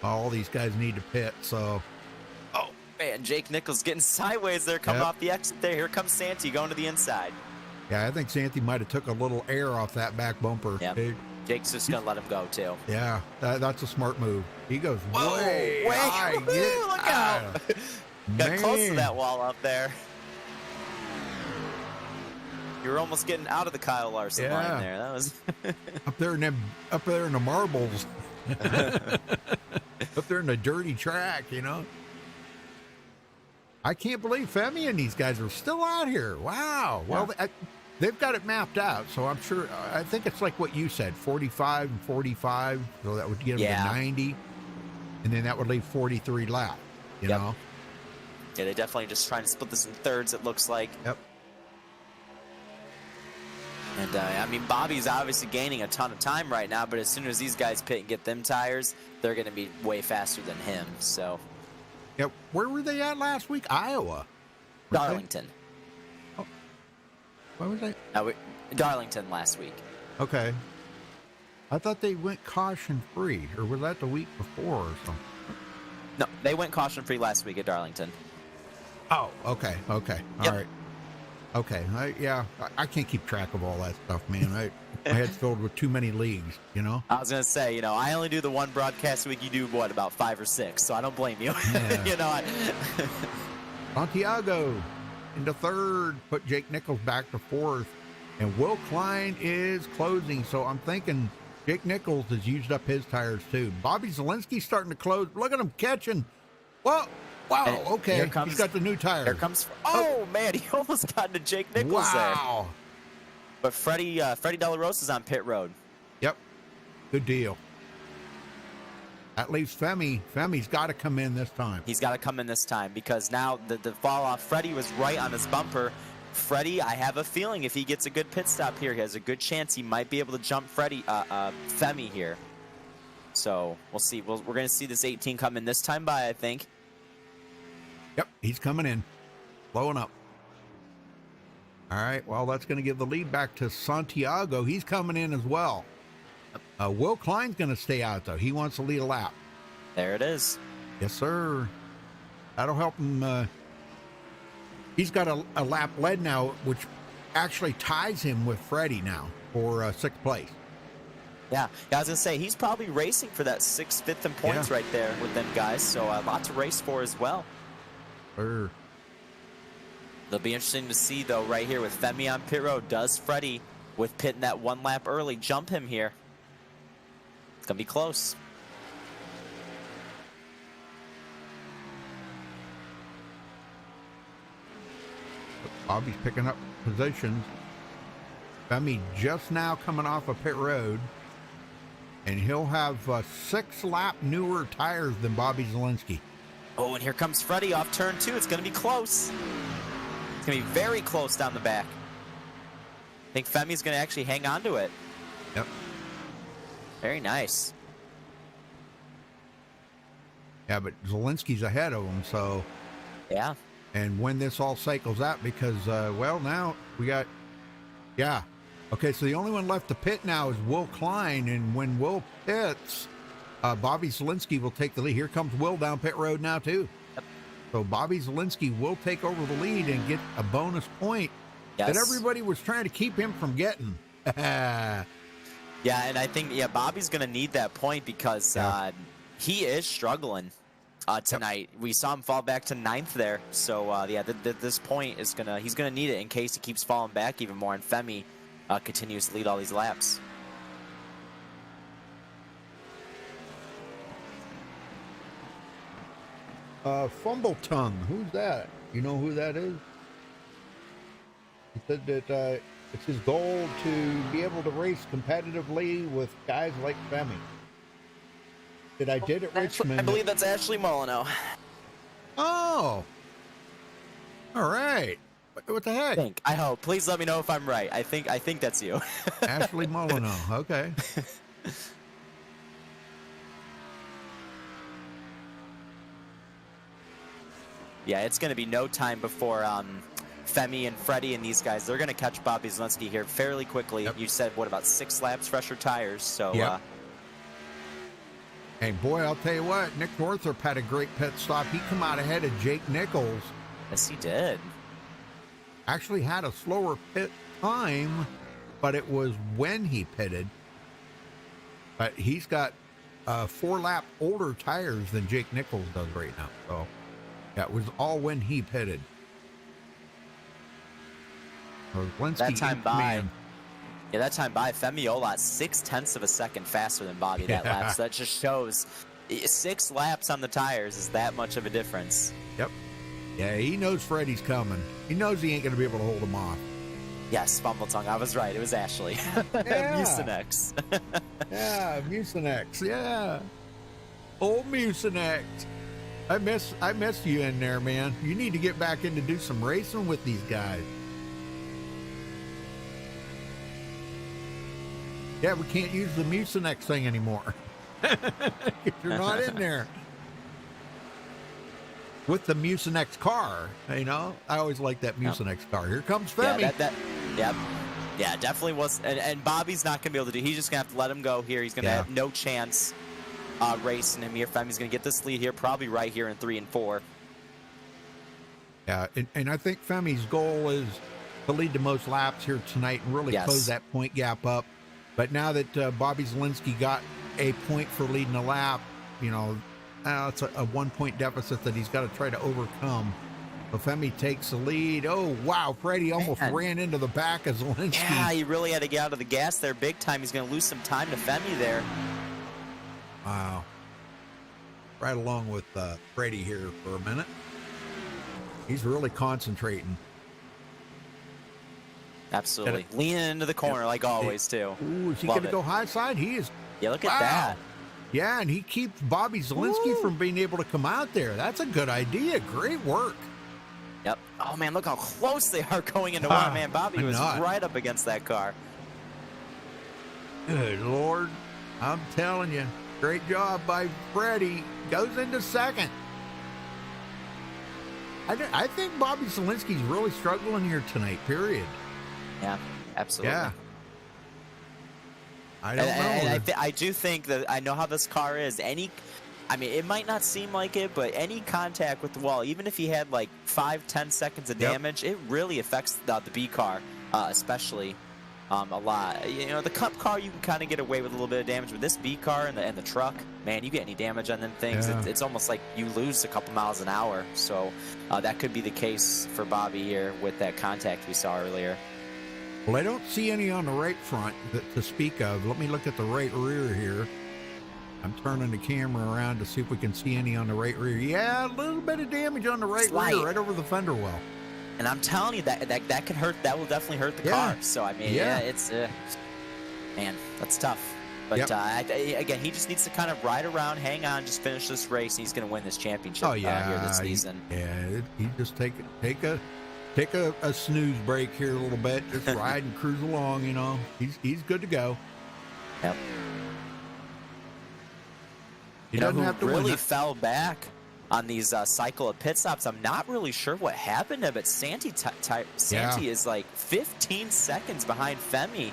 All these guys need to pit, so Oh, man, Jake Nichols getting sideways there, coming Yep. off the exit there. Here comes Santi going to the inside. yeah, I think Santi might have took a little air off that back bumper. Yep. Jake's just going to let him go, too. Yeah, that's a smart move. He goes Whoa, way way- high. Woo, look out. Got close to Man. that wall up there. You were almost getting out of the Kyle Larson Yeah. line there. That was up there in the marbles. Up there in the dirty track, you know. I can't believe Femi and these guys are still out here. Wow. Well, they've got it mapped out, so I'm sure. I think it's like what you said, 45 and 45. So that would get them Yeah. to 90, and then that would leave 43 left. You Yep. know. Yeah, they definitely just trying to split this in thirds, it looks like. Yep. And, I mean, Bobby's obviously gaining a ton of time right now, but as soon as these guys pit and get them tires, they're going to be way faster than him. So, Yep. Where were they at last week? Iowa. Were they? Darlington. Where was they? Darlington last week. Okay. I thought they went caution free, or was that the week before or something? No, they went caution-free last week at Darlington. Oh, okay. All Yep. right. Okay. I can't keep track of all that stuff, man. My head's filled with too many leagues, you know? I was going to say, I only do the one broadcast a week. You do, about 5 or 6, so I don't blame you. Yeah. Santiago into third, put Jake Nichols back to fourth. And Will Klein is closing, so I'm thinking Jake Nichols has used up his tires too. Bobby Zielinski's starting to close. Look at him catching. Whoa, wow, And okay. here comes- He's got the new tires. Here comes. Oh man, he almost got into Jake Nichols there. Wow. But Freddie De La Rosa's on pit road. Yep. Good deal. That leaves Femi. Femi's got to come in this time. He's got to come in this time because now the fall off. Freddie was right on his bumper. Freddie, I have a feeling if he gets a good pit stop here, he has a good chance he might be able to jump Femi here. So we'll see. We're going to see this 18 come in this time by, I think. Yep, he's coming in. Blowing up. All right, well, that's going to give the lead back to Santiago. He's coming in as well. Will Klein's going to stay out, though. He wants to lead a lap. There it is. Yes, sir. That'll help him. He's got a lap led now, which actually ties him with Freddie now for sixth place. Yeah, I was going to say, he's probably racing for that 6th, 5th in points right there with them guys. So a lot to race for as well. Sure. It'll be interesting to see, though, right here with Femi on pit road. Does Freddie, with pitting that 1 lap early, jump him here? It's going to be close. Bobby's picking up positions. Femi just now coming off of pit road. And he'll have 6 lap newer tires than Bobby Zielinski. Oh, and here comes Freddie off turn 2. It's going to be close. It's going to be very close down the back. I think Femi's going to actually hang on to it. Yep. Very nice. Yeah, but Zielinski's ahead of him, so. Yeah. And when this all cycles out, because, well, now we got, yeah. Okay, so the only one left to pit now is Will Klein, and when Will pits, Bobby Zielinski will take the lead. Here comes Will down pit road now, too. Yep. So Bobby Zielinski will take over the lead and get a bonus point that everybody was trying to keep him from getting. Yeah, and I think, Bobby's going to need that point because he is struggling tonight. Yep. We saw him fall back to 9th there. So, this point is he's going to need it in case he keeps falling back even more, and Femi continues to lead all these laps. Fumble Tongue, who's that? You know who that is? He said that it's his goal to be able to race competitively with guys like Femi. Did I did at Richmond? I believe that's Ashley Molyneux. Oh, all right. What the heck? I hope. Please let me know if I'm right. I think that's you. Ashley Molyneux. Okay. Yeah, it's going to be no time before Femi and Freddie and these guys, they're going to catch Bobby Zielinski here fairly quickly. Yep. You said, what, about 6 laps, fresher tires? So, yep. Hey, boy, I'll tell you what, Nick Northrup had a great pit stop. He come out ahead of Jake Nichols. Yes, he did. Actually had a slower pit time, but it was when he pitted. But he's got 4 lap older tires than Jake Nichols does right now. So that was all when he pitted. So that time by, Femi Olot 0.6 of a second faster than Bobby that lap. So that just shows 6 laps on the tires is that much of a difference. Yep. Yeah, he knows Freddie's coming. He knows he ain't going to be able to hold him off. Yes, Fumbletongue. I was right. It was Ashley. Mucinex. Yeah, Mucinex. Yeah. Old Mucinex. I miss you in there, man. You need to get back in to do some racing with these guys. Yeah, we can't use the Mucinex thing anymore. You're not in there. With the Mucinex car, you know? I always like that Mucinex car. Here comes Femi. Yeah, definitely was. And Bobby's not going to be able to do. He's just going to have to let him go here. He's going to have no chance racing him here. Femi's going to get this lead here, probably right here in 3 and 4. Yeah, and I think Femi's goal is to lead the most laps here tonight and really close that point gap up. But now that Bobby Zielinski got a point for leading a lap, you know, it's a 1 point deficit that he's got to try to overcome. Femi takes the lead. Oh, wow. Freddie almost Man. ran into the back of Zielinski. Yeah, he really had to get out of the gas there big time. He's going to lose some time to Femi there. Wow. Right along with Freddie here for a minute. He's really concentrating. Absolutely. Leaning into the corner like always, too. Ooh, is he Love going to it. go high side? He is. Yeah, look at Wow. that. Yeah, and he keeps Bobby Zielinski from being able to come out there. That's a good idea. Great work. Yep. Oh, man, look how close they are going into one. Man, Bobby was right up against that car. Good Lord. I'm telling you. Great job by Freddie. Goes into second. I think Bobby Zielinski's really struggling here tonight, period. Yeah, absolutely. Yeah. I don't know. And I do think that I know how this car is. I mean, it might not seem like it, but any contact with the wall, even if he had like 5-10 seconds of damage, it really affects the B car, especially a lot. You know, the Cup car, you can kind of get away with a little bit of damage, but this B car and the truck, man, you get any damage on them things, it's almost like you lose a couple miles an hour. So that could be the case for Bobby here with that contact we saw earlier. Well, I don't see any on the right front to speak of. Let me look at the right rear here. I'm turning the camera around to see if we can see any on the right rear. Yeah, a little bit of damage on the right rear, right over the fender well. And I'm telling you that could hurt. That will definitely hurt the car. So I mean, it's man, that's tough. But again, he just needs to kind of ride around, hang on, just finish this race. And he's going to win this championship here this season. He just take a snooze break here a little bit, just ride and cruise along. You know, he's good to go. Yep. He doesn't have to really win. fell back on these cycle of pit stops. I'm not really sure what happened to him, but Santi is like 15 seconds behind Femi.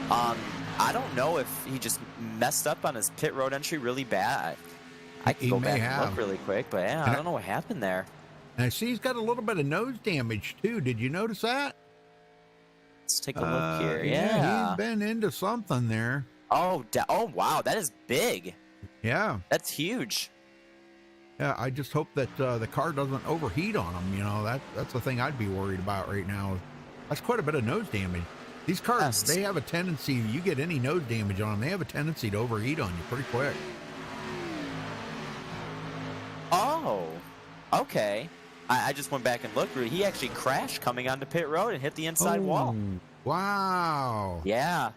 I don't know if he just messed up on his pit road entry really bad. I can go back and look really quick, but I don't know what happened there. And I see he's got a little bit of nose damage too. Did you notice that? Let's take a look here. He's been into something there. Oh, wow, that is big. Yeah. That's huge. Yeah, I just hope that the car doesn't overheat on him. You know, that's the thing I'd be worried about right now. That's quite a bit of nose damage. These cars, they have a tendency, you get any nose damage on them, they have a tendency to overheat on you pretty quick. Oh, okay. I just went back and looked. He actually crashed coming onto pit road and hit the inside wall. Wow. Yeah.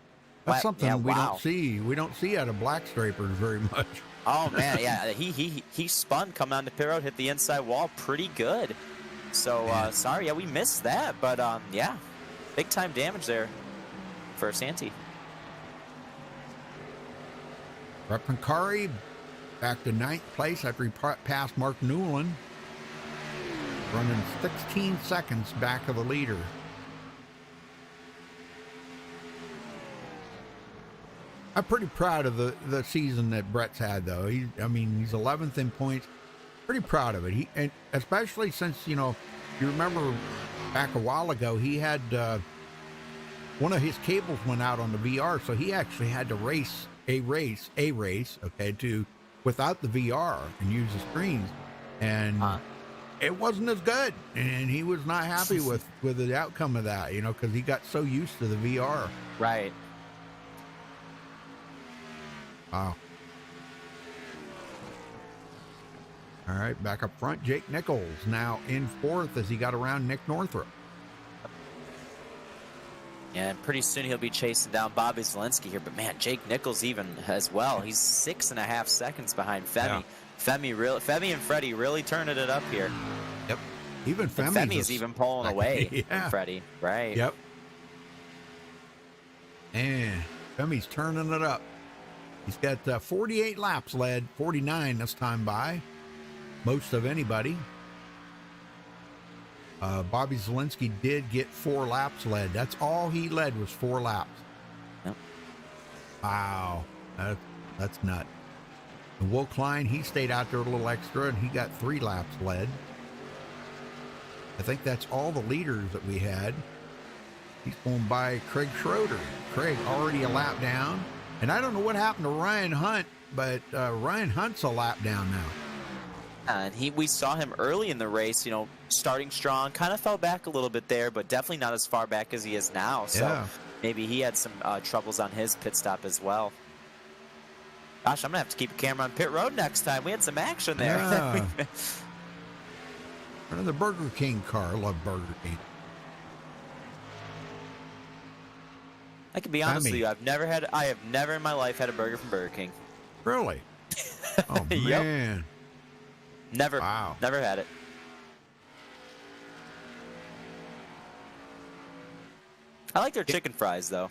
That's something we don't see. We don't see out of black stripers very much. Oh man, yeah. He spun coming onto pit road, hit the inside wall pretty good. So sorry, we missed that, but yeah, big time damage there for Santi. Reppankari back to 9th place after he passed Mark Newland, running 16 seconds back of the leader. I'm pretty proud of the season that Brett's had, though. He's 11th in points. Pretty proud of it. And especially since, you know, you remember back a while ago, he had one of his cables went out on the VR, so he actually had to race a race, without the VR and use the screens, and it wasn't as good, and he was not happy with the outcome of that, you know, because he got so used to the VR. Right. Wow. All right, back up front, Jake Nichols now in 4th as he got around Nick Northrup. Yeah, and pretty soon he'll be chasing down Bobby Zielinski here. But man, Jake Nichols even as well. He's 6.5 seconds behind Femi. Yeah. Femi and Freddie really turning it up here. Yep. Even Femi's even pulling away from Freddie. Right. Yep. And Femi's turning it up. He's got 48 laps led, 49 this time by. Most of anybody. Bobby Zielinski did get 4 laps led. That's all he led was 4 laps. Yep. Wow. That's nuts. And Will Klein, he stayed out there a little extra, and he got 3 laps led. I think that's all the leaders that we had. He's going by Craig Schroeder. Craig already a lap down. And I don't know what happened to Ryan Hunt, but Ryan Hunt's a lap down now. And we saw him early in the race, you know, starting strong, kind of fell back a little bit there, but definitely not as far back as he is now. So Yeah. maybe he had some troubles on his pit stop as well. Gosh, I'm going to have to keep a camera on pit road next time. We had some action there. Yeah. Another Burger King car. I love Burger King. I can be honest with you, I have never in my life had a burger from Burger King. Really? Oh, Yep. man. Never. Wow. Never had it. I like their chicken fries, though.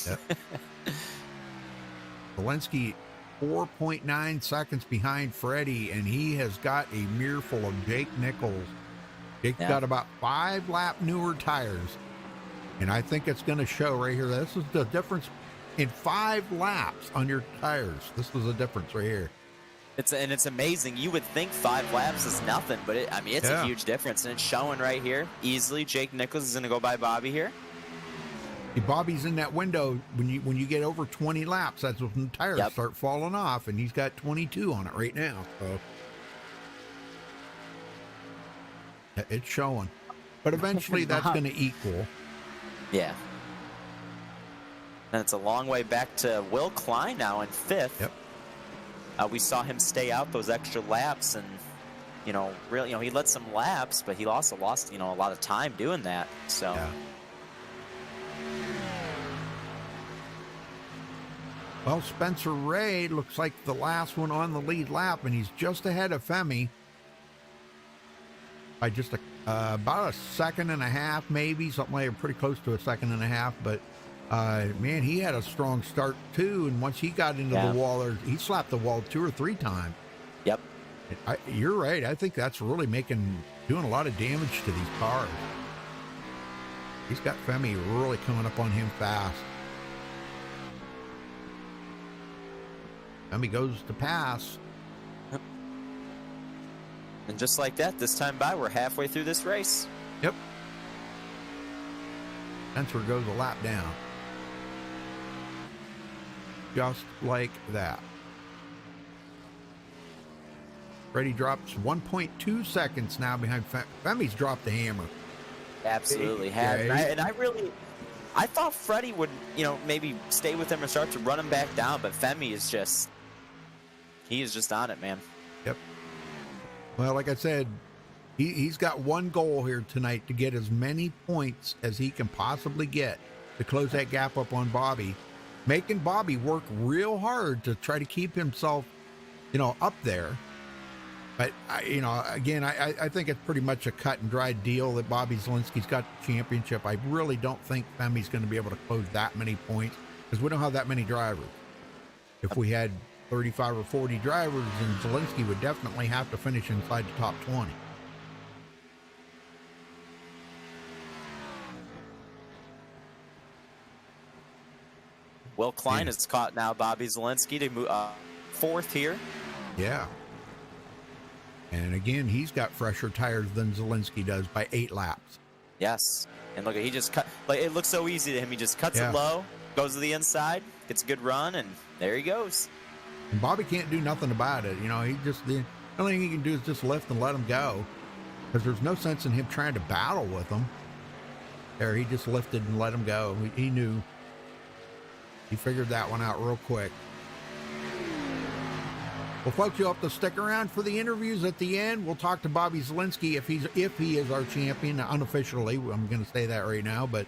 Yep. Zelensky 4.9 seconds behind Freddie, and he has got a mirror full of Jake Nichols. Jake's got about 5 lap newer tires, and I think it's going to show right here. This is the difference in 5 laps on your tires. This is the difference right here. It's amazing. You would think 5 laps is nothing, but it's a huge difference, and it's showing right here easily. Jake Nichols is going to go by Bobby here. See, Bobby's in that window when you get over 20 laps. That's when the tires start falling off, and he's got 22 on it right now. So it's showing, but eventually that's going to equal. Yeah. And it's a long way back to Will Klein now in 5th. Yep. We saw him stay out those extra laps, and really, he led some laps, but he also lost, a lot of time doing that. So. Yeah. Well, Spencer Ray looks like the last one on the lead lap, and he's just ahead of Femi by just about a second and a half, maybe something like pretty close to a second and a half. But man, he had a strong start too, and once he got into the wall, he slapped the wall 2 or 3 times. Yep. You're right. I think that's really doing a lot of damage to these cars. He's got Femi really coming up on him fast. Femi goes to pass. Yep. And just like that, this time by, we're halfway through this race. Yep. Spencer goes a lap down. Just like that. Freddie drops 1.2 seconds now behind Femi's dropped the hammer. Absolutely had. And I thought Freddie would, maybe stay with him and start to run him back down, but Femi is just on it, man. Yep. Well, like I said, he's got one goal here tonight, to get as many points as he can possibly get to close that gap up on Bobby, making Bobby work real hard to try to keep himself, up there. But, again, I think it's pretty much a cut and dry deal that Bobby Zelensky's got the championship. I really don't think Femi's going to be able to close that many points, because we don't have that many drivers. If we had 35 or 40 drivers, then Zelensky would definitely have to finish inside the top 20. Will Klein has caught now Bobby Zelensky to move 4th here. Yeah. And again, he's got fresher tires than Zelensky does by 8 laps. Yes. And look, he just cut, it looks so easy to him. He just cuts it low, goes to the inside, gets a good run, and there he goes. And Bobby can't do nothing about it. The only thing he can do is just lift and let him go, because there's no sense in him trying to battle with him. There, he just lifted and let him go. He knew. He figured that one out real quick. Well, folks, you'll have to stick around for the interviews at the end. We'll talk to Bobby Zelensky if he is our champion unofficially. I'm going to say that right now, but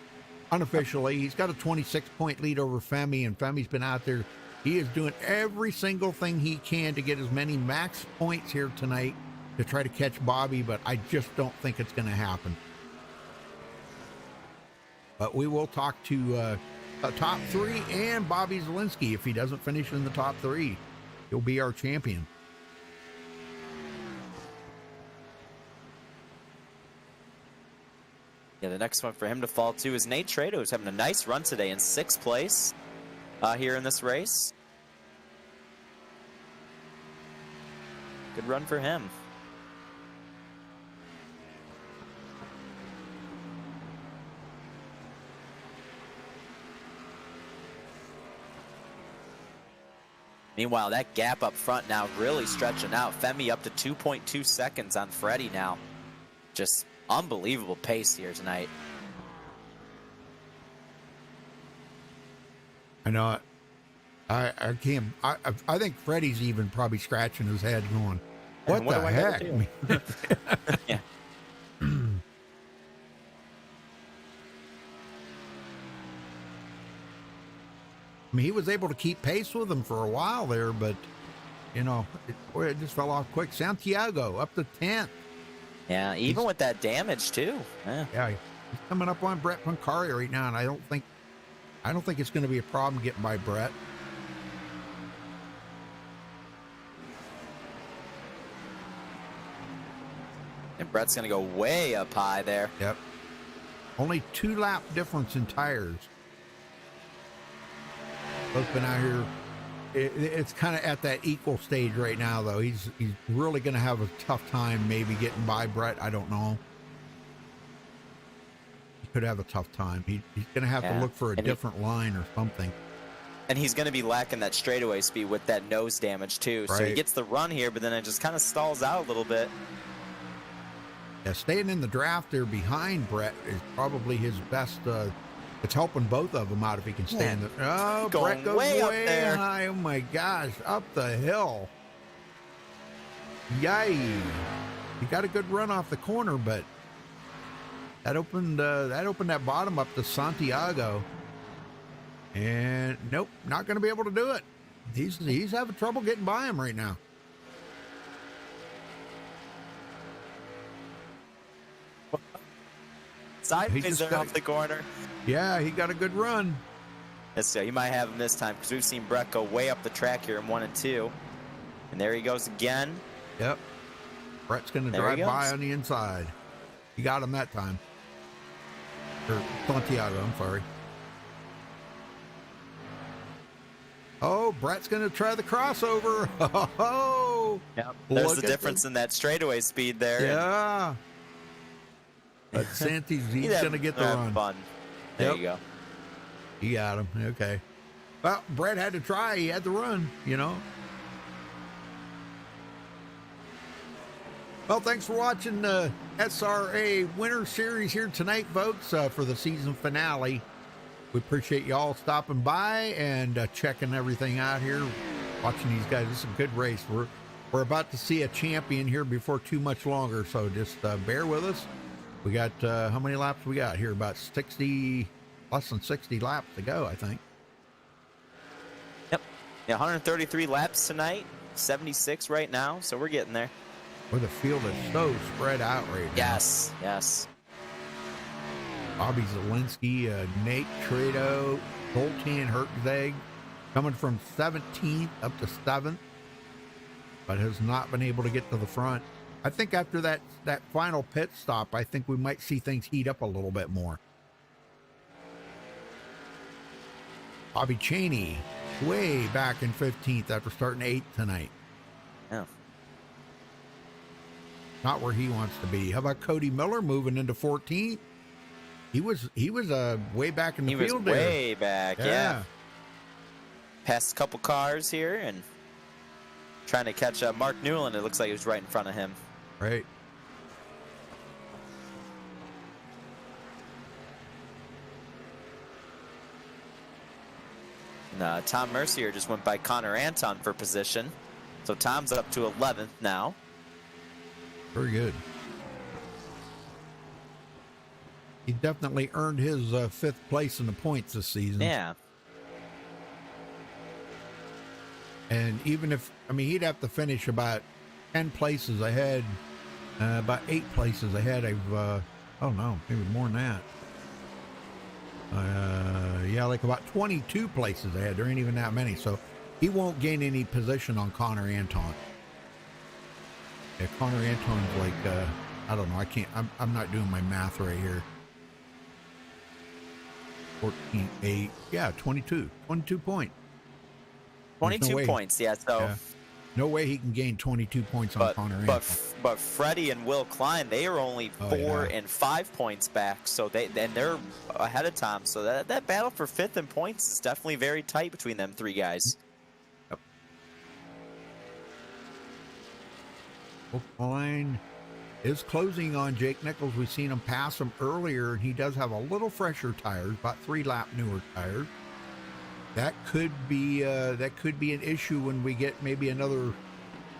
unofficially, he's got a 26-point lead over Femi, and Femi's been out there. He is doing every single thing he can to get as many max points here tonight to try to catch Bobby, but I just don't think it's going to happen. But we will talk to top 3 and Bobby Zelensky. If he doesn't finish in the top 3, he'll be our champion. Yeah, the next one for him to fall to is Nate Trado, who's having a nice run today in 6th place here in this race. Good run for him. Meanwhile, that gap up front now really stretching out. Femi up to 2.2 seconds on Freddie now. Just unbelievable pace here tonight. I know it. I can't. I think Freddie's even probably scratching his head, going, "What the heck?" Yeah. I mean, he was able to keep pace with him for a while there, but you know, it just fell off quick. Santiago up to 10th. Yeah, even with that damage too. Yeah, he's coming up on Brett Pancari right now, and I don't think it's going to be a problem getting by Brett. And Brett's going to go way up high there. Yep. Only 2 lap difference in tires. Both been out here. It's kind of at that equal stage right now, though. He's really going to have a tough time maybe getting by Brett. I don't know. He could have a tough time. He's going to have to look for a different line or something. And he's going to be lacking that straightaway speed with that nose damage, too. Right. So he gets the run here, but then it just kind of stalls out a little bit. Yeah, staying in the draft there behind Brett is probably his best. It's helping both of them out if he can stay in the. Oh, Going Brett goes way up there. high. Oh my gosh, up the hill. Yay! He got a good run off the corner, but that opened that bottom up to Santiago. And nope, not going to be able to do it. He's having trouble getting by him right now. Sideways there off the corner. Yeah, he got a good run. You might have him this time because we've seen Brett go way up the track here in 1 and 2. And there he goes again. Yep. Brett's going to drive by on the inside. He got him that time. Or Santiago, I'm sorry. Oh, Brett's going to try the crossover. Oh, yep. There's the difference in that straightaway speed there. Yeah. But Santi's, he's going to get the run. Fun. There you go. He got him. Okay. Well, Brett had to try. He had to run, you know. Well, thanks for watching the SRA Winter Series here tonight, folks, for the season finale. We appreciate you all stopping by and checking everything out here, watching these guys. This is a good race. We're about to see a champion here before too much longer, so just bear with us. We got, how many laps we got here? About 60, less than 60 laps to go, I think. Yep. Yeah, 133 laps tonight, 76 right now, so we're getting there. Where the field is so spread out right now. Yes, yes. Bobby Zielinski, Nate Trado, Zoltan Hertzeg, coming from 17th up to 7th, but has not been able to get to the front. I think after that final pit stop, I think we might see things heat up a little bit more. Bobby Cheney, way back in 15th after starting 8th tonight. Yeah. Not where he wants to be. How about Cody Miller moving into 14th? He was way back in the field. He was way back, yeah. Passed a couple cars here and trying to catch up. Mark Newland, it looks like he was right in front of him. Right. And, Tom Mercier just went by Connor Anton for position. So Tom's up to 11th now. Very good. He definitely earned his 5th place in the points this season. Yeah. And even if, I mean, he'd have to finish about 10 places ahead, about 8 places ahead of, oh no, maybe more than that. Yeah, like about 22 places ahead. There ain't even that many. So he won't gain any position on Connor Anton. Yeah, Connor Anton's like, I don't know. I'm not doing my math right here. 14, 8, yeah, 22 points. 22 points, yeah. So yeah. No way he can gain 22 points on Connor Anton. But Freddie and Will Klein, they are only 4 and 5 points back, so they're ahead of Tom. So that battle for 5th in points is definitely very tight between them 3 guys. Yep. Line is closing on Jake Nichols. We've seen him pass him earlier, and he does have a little fresher tires, about 3 lap newer tires. That could be an issue when we get maybe another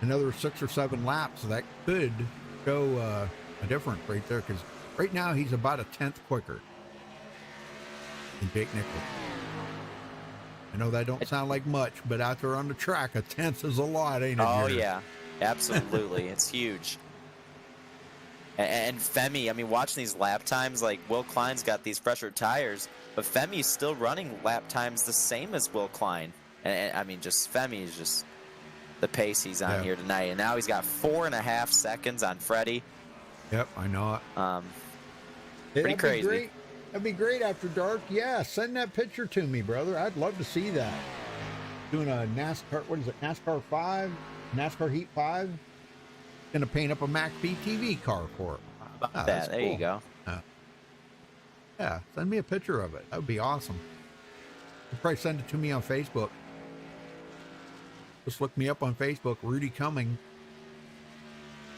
6 or 7 laps. That could show a difference right there, because right now he's about a 10th quicker than Jake Nichols. I know that don't sound like much, but out there on the track, a 10th is a lot, ain't it? Oh, Jared? yeah, absolutely. It's huge. And Femi, I mean, watching these lap times, like Will Klein's got these fresher tires, but Femi's still running lap times the same as Will Klein. And I mean, just Femi is just the pace he's on here tonight. And now he's got 4.5 seconds on Freddie. Yep, I know it. Pretty crazy. Great. That'd be great after dark. Yeah, send that picture to me, brother. I'd love to see that. Doing a NASCAR, what is it, NASCAR 5? NASCAR Heat 5? Gonna paint up a MaxspeedTV car for it. How about that? There you go. Yeah, send me a picture of it. That would be awesome. You'll probably send it to me on Facebook. Just look me up on Facebook, Rudy Cumming.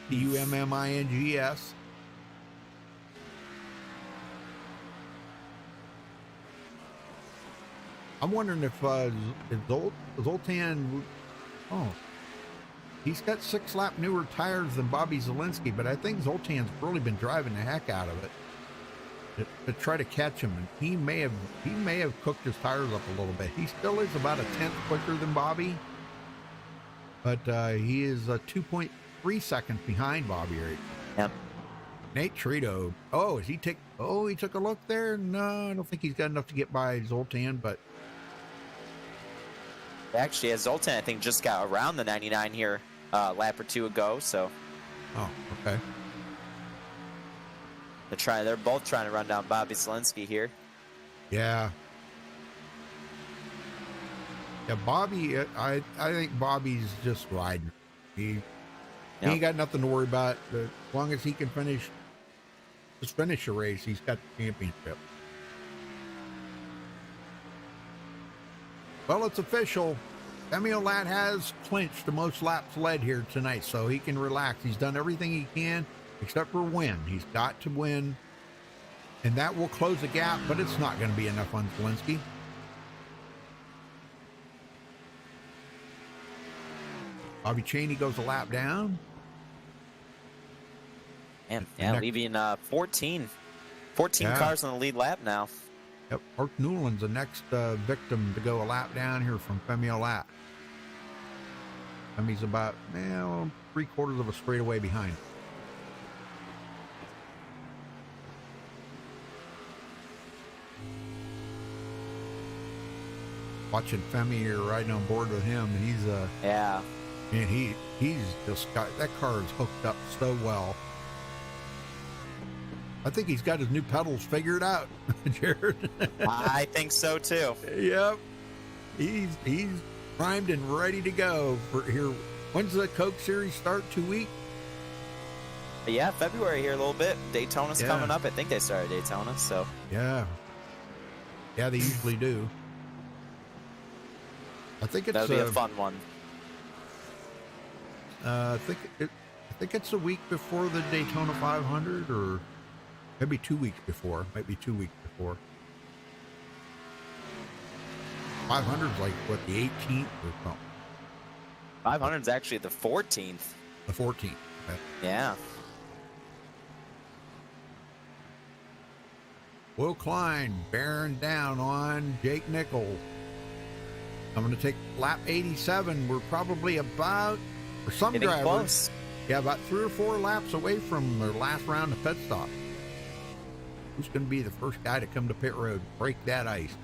Cummings. I'm wondering if Zoltan, he's got 6 lap newer tires than Bobby Zielinski, but I think Zoltan's really been driving the heck out of it to try to catch him, and he may have cooked his tires up a little bit. He still is about a 10th quicker than Bobby, but he is 2.3 seconds behind Bobby right now. Yep. Nate Trito. He took a look there. No, I don't think he's got enough to get by Zoltan, but Actually, as Zoltan, I think, just got around the 99 here a lap or 2 ago, so. Oh, okay. They're both trying to run down Bobby Zielinski here. Yeah. Yeah, Bobby, I think Bobby's just riding. He ain't got nothing to worry about. As long as he can finish a race, he's got the championship. Well, it's official. Femi Olat has clinched the most laps led here tonight, so he can relax. He's done everything he can except for win. He's got to win, and that will close the gap, but it's not going to be enough on Zielinski. Bobby Chaney goes a lap down. And leaving 14 cars on the lead lap now. Yep, Mark Newland's the next victim to go a lap down here from Femi Olat. Femi's about 3/4 of a straightaway behind. Watching Femi here riding on board with him, and he's man, he's just got that car is hooked up so well. I think he's got his new pedals figured out, Jared. I think so too. Yep. He's primed and ready to go for here. When's the Coke Series start? 2 weeks? Yeah, February here a little bit. Daytona's coming up. I think they started Daytona, so. Yeah. Yeah, they usually do. I think it's that'll be a fun one. I think it's a week before the Daytona 500, or maybe 2 weeks before. Might be 2 weeks before. 500's like what, the 18th or something. 500's actually the 14th. The 14th. Okay. Yeah. Will Klein bearing down on Jake Nichols. I'm going to take lap 87. We're probably about, for some Getting drivers, close. about 3 or 4 laps away from their last round of pit stop. Who's going to be the first guy to come to pit road, break that ice?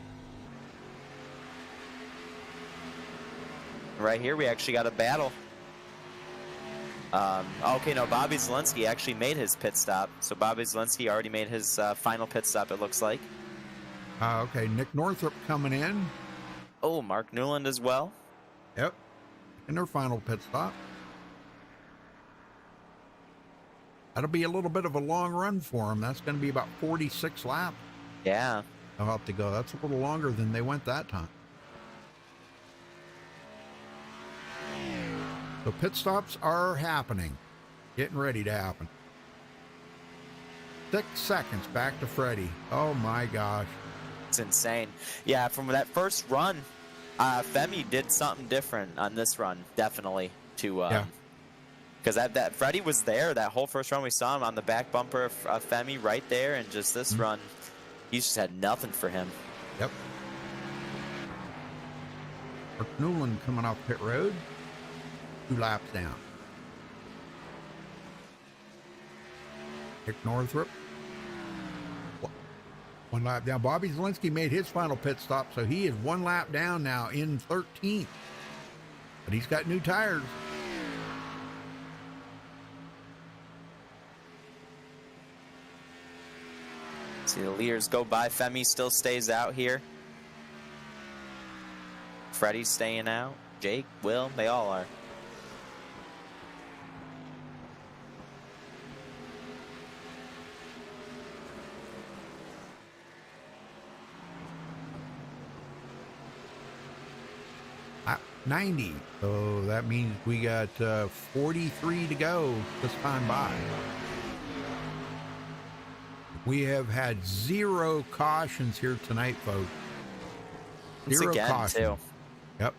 Right here, we actually got a battle. Okay, no, Bobby Zielinski actually made his pit stop. So Bobby Zielinski already made his final pit stop, it looks like. Okay, Nick Northrup coming in. Oh, Mark Newland as well. Yep, in their final pit stop. That'll be a little bit of a long run for them. That's going to be about 46 laps. Yeah. They'll have to go. That's a little longer than they went that time. So pit stops are happening. Getting ready to happen. 6 seconds back to Freddie. Oh my gosh. It's insane. Yeah, from that first run, Femi did something different on this run, definitely. Because that Freddie was there that whole first run. We saw him on the back bumper of Femi right there, and just this run, he just had nothing for him. Yep. Mark Newland coming off pit road. 2 laps down. Nick Northrup. 1 lap down. Bobby Zielinski made his final pit stop, so he is 1 lap down now in 13th. But he's got new tires. See the leaders go by. Femi still stays out here. Freddie's staying out. Jake, Will, they all are. Lap 90. So that means we got 43 to go this time by. We have had 0 cautions here tonight, folks. Once 0 again, cautions. too. Yep.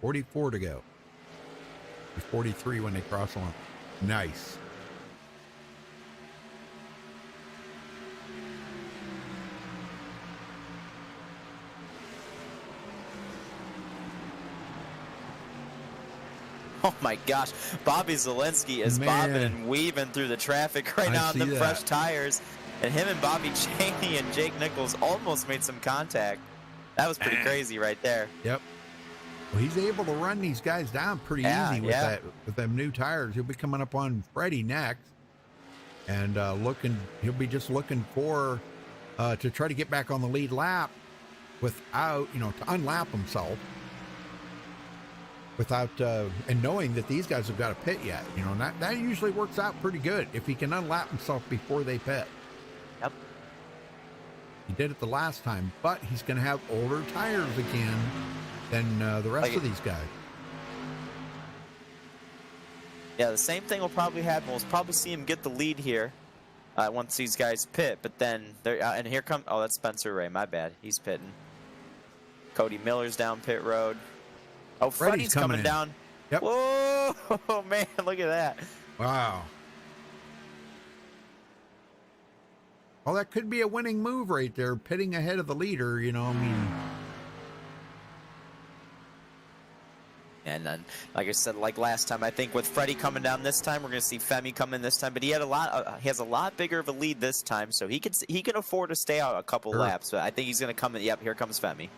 44 to go. There's 43 when they cross the line. Nice. Oh my gosh, Bobby Zielinski is bobbing and weaving through the traffic right now on the fresh tires. And him and Bobby Cheney and Jake Nichols almost made some contact. That was pretty crazy right there. Yep. Well, he's able to run these guys down pretty easy with them new tires. He'll be coming up on Freddie next. And he'll be just looking for to try to get back on the lead lap without, to unlap himself. Without and knowing that these guys have got to pit yet, that usually works out pretty good if he can unlap himself before they pit. Yep. He did it the last time, but he's going to have older tires again than the rest of these guys. Yeah, the same thing will probably happen. We'll probably see him get the lead here once these guys pit. But then and here come that's Spencer Ray. My bad, he's pitting. Cody Miller's down pit road. Oh, Freddie's coming down. Yep. Whoa, man, look at that. Wow. Well, that could be a winning move right there, pitting ahead of the leader, And then, like I said, like last time, I think with Freddie coming down this time, we're going to see Femi come in this time. But he has a lot bigger of a lead this time, so he can afford to stay out a couple laps. But I think he's going to come in. Yep, here comes Femi.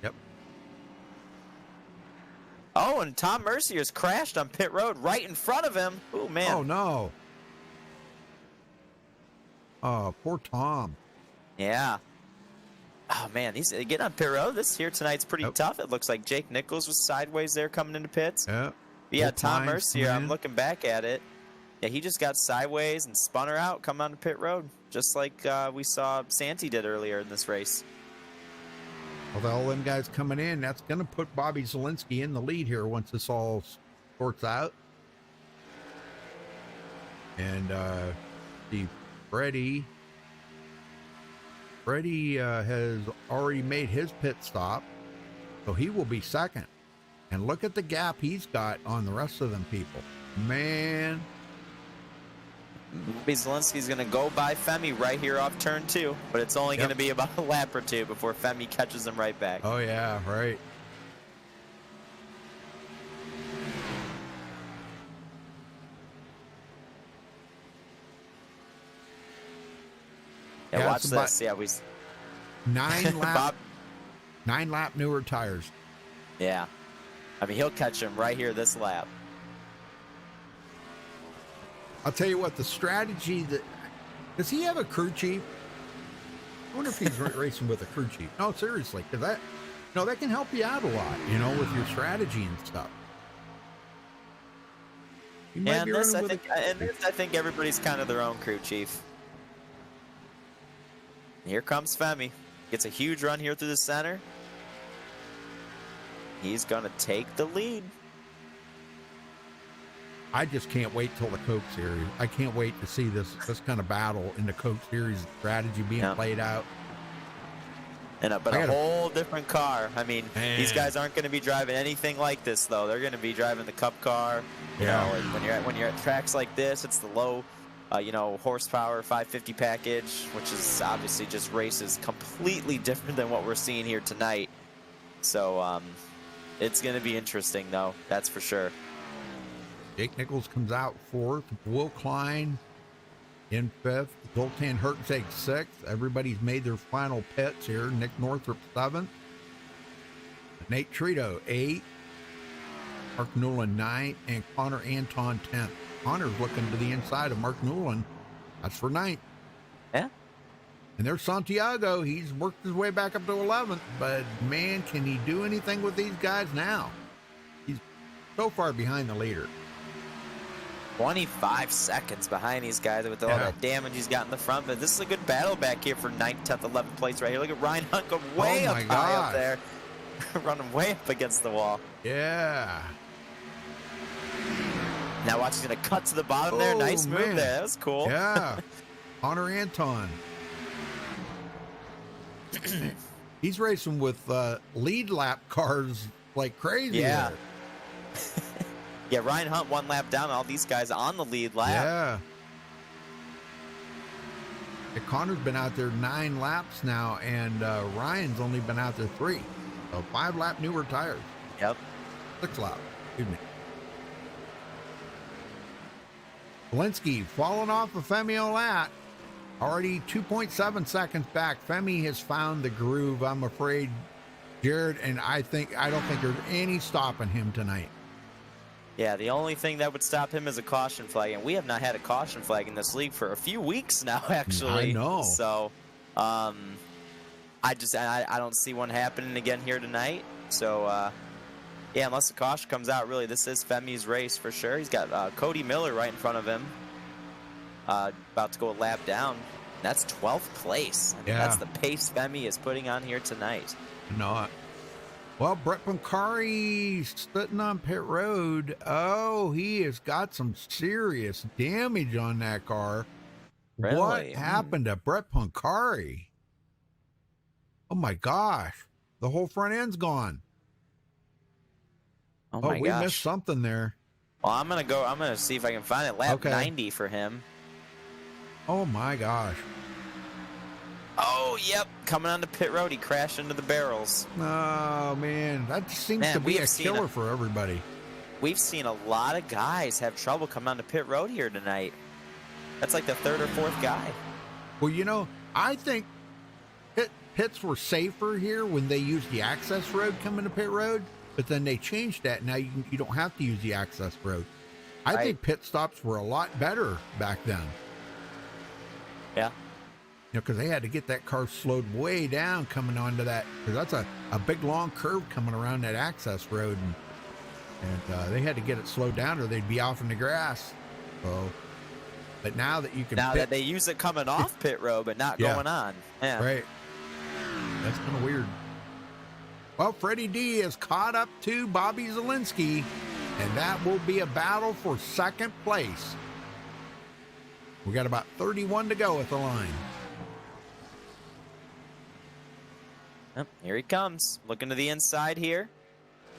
Yep. Oh, and Tom Mercier's crashed on pit road right in front of him. Oh, man. Oh, no. Oh, poor Tom. Yeah. Oh, man, he's getting on pit road. This here tonight's pretty tough. It looks like Jake Nichols was sideways there coming into pits. Yep. Yeah, Tom Mercier, I'm looking back at it. Yeah, he just got sideways and spun her out coming on pit road, just like we saw Santi did earlier in this race. With all them guys coming in, that's going to put Bobby Zielinski in the lead here once this all sorts out. And the Freddie has already made his pit stop, so he will be second. And look at the gap he's got on the rest of them people. Man. Zielinski's going to go by Femi right here off turn 2, but it's only going to be about a lap or 2 before Femi catches him right back. Oh, yeah, right. Yeah, watch this. Yeah, 9 lap newer tires. Yeah. I mean, he'll catch him right here this lap. I'll tell you what, the strategy does he have a crew chief? I wonder if he's racing with a crew chief. No, seriously, because that can help you out a lot, with your strategy and stuff. And I think everybody's kind of their own crew chief. Here comes Femi. Gets a huge run here through the center. He's going to take the lead. I just can't wait till the Coke Series. I can't wait to see this kind of battle in the Coke Series strategy being played out. And but a whole different car. I mean, these guys aren't going to be driving anything like this, though. They're going to be driving the Cup car. You know, and when you're at tracks like this, it's the low, horsepower 550 package, which is obviously just races completely different than what we're seeing here tonight. So it's going to be interesting, though. That's for sure. Jake Nichols comes out fourth. Will Klein in fifth. Zoltan Hertzeg sixth. Everybody's made their final pits here. Nick Northrup seventh. Nate Trito eighth. Mark Newland ninth. And Connor Anton 10th. Connor's looking to the inside of Mark Newland. That's for ninth. Yeah. And there's Santiago. He's worked his way back up to 11th. But, man, can he do anything with these guys now? He's so far behind the leader. 25 seconds behind these guys with all that damage he's got in the front. But this is a good battle back here for 9th, 10th, 11th place right here. Look at Ryan Hunt go way up high up there. Running way up against the wall. Yeah. Now watch, he's going to cut to the bottom there. Nice move there. That was cool. Yeah. Connor Anton. He's racing with lead lap cars like crazy. Yeah. Yeah, Ryan Hunt one lap down. All these guys on the lead lap. Yeah. Connor's been out there 9 laps now, and Ryan's only been out there 3. So 5 lap newer tires. Yep. 6 laps. Excuse me. Walensky falling off of Femi Olat. Already 2.7 seconds back. Femi has found the groove, I'm afraid, Jared, and I don't think there's any stopping him tonight. Yeah, the only thing that would stop him is a caution flag, and we have not had a caution flag in this league for a few weeks now, actually. I know. So, I don't see one happening again here tonight. So, yeah, unless the caution comes out, really, this is Femi's race for sure. He's got Cody Miller right in front of him, about to go a lap down. That's 12th place. I mean, that's the pace Femi is putting on here tonight. Not. Well, Brett Pancari sitting on pit road. Oh, he has got some serious damage on that car. Really? What happened to Brett Pancari? Oh my gosh. The whole front end's gone. Oh my we gosh. missed something there. Well, I'm gonna see if I can find it. Lap 90 for him. Oh my gosh. Oh, yep. Coming onto pit road, he crashed into the barrels. Oh, man. That seems to be a killer for everybody. We've seen a lot of guys have trouble coming onto pit road here tonight. That's like the 3rd or 4th guy. Well, I think pits were safer here when they used the access road coming to pit road, but then they changed that. Now you don't have to use the access road. I think pit stops were a lot better back then. Yeah. Because they had to get that car slowed way down coming onto that, because that's a big long curve coming around that access road, and they had to get it slowed down or they'd be off in the grass. So, but now that you can that they use it coming off pit road but not going on. Yeah. Right. That's kind of weird. Well, Freddie D is caught up to Bobby Zielinski, and that will be a battle for 2nd place. We got about 31 to go at the line. Yep, here he comes. Looking to the inside here.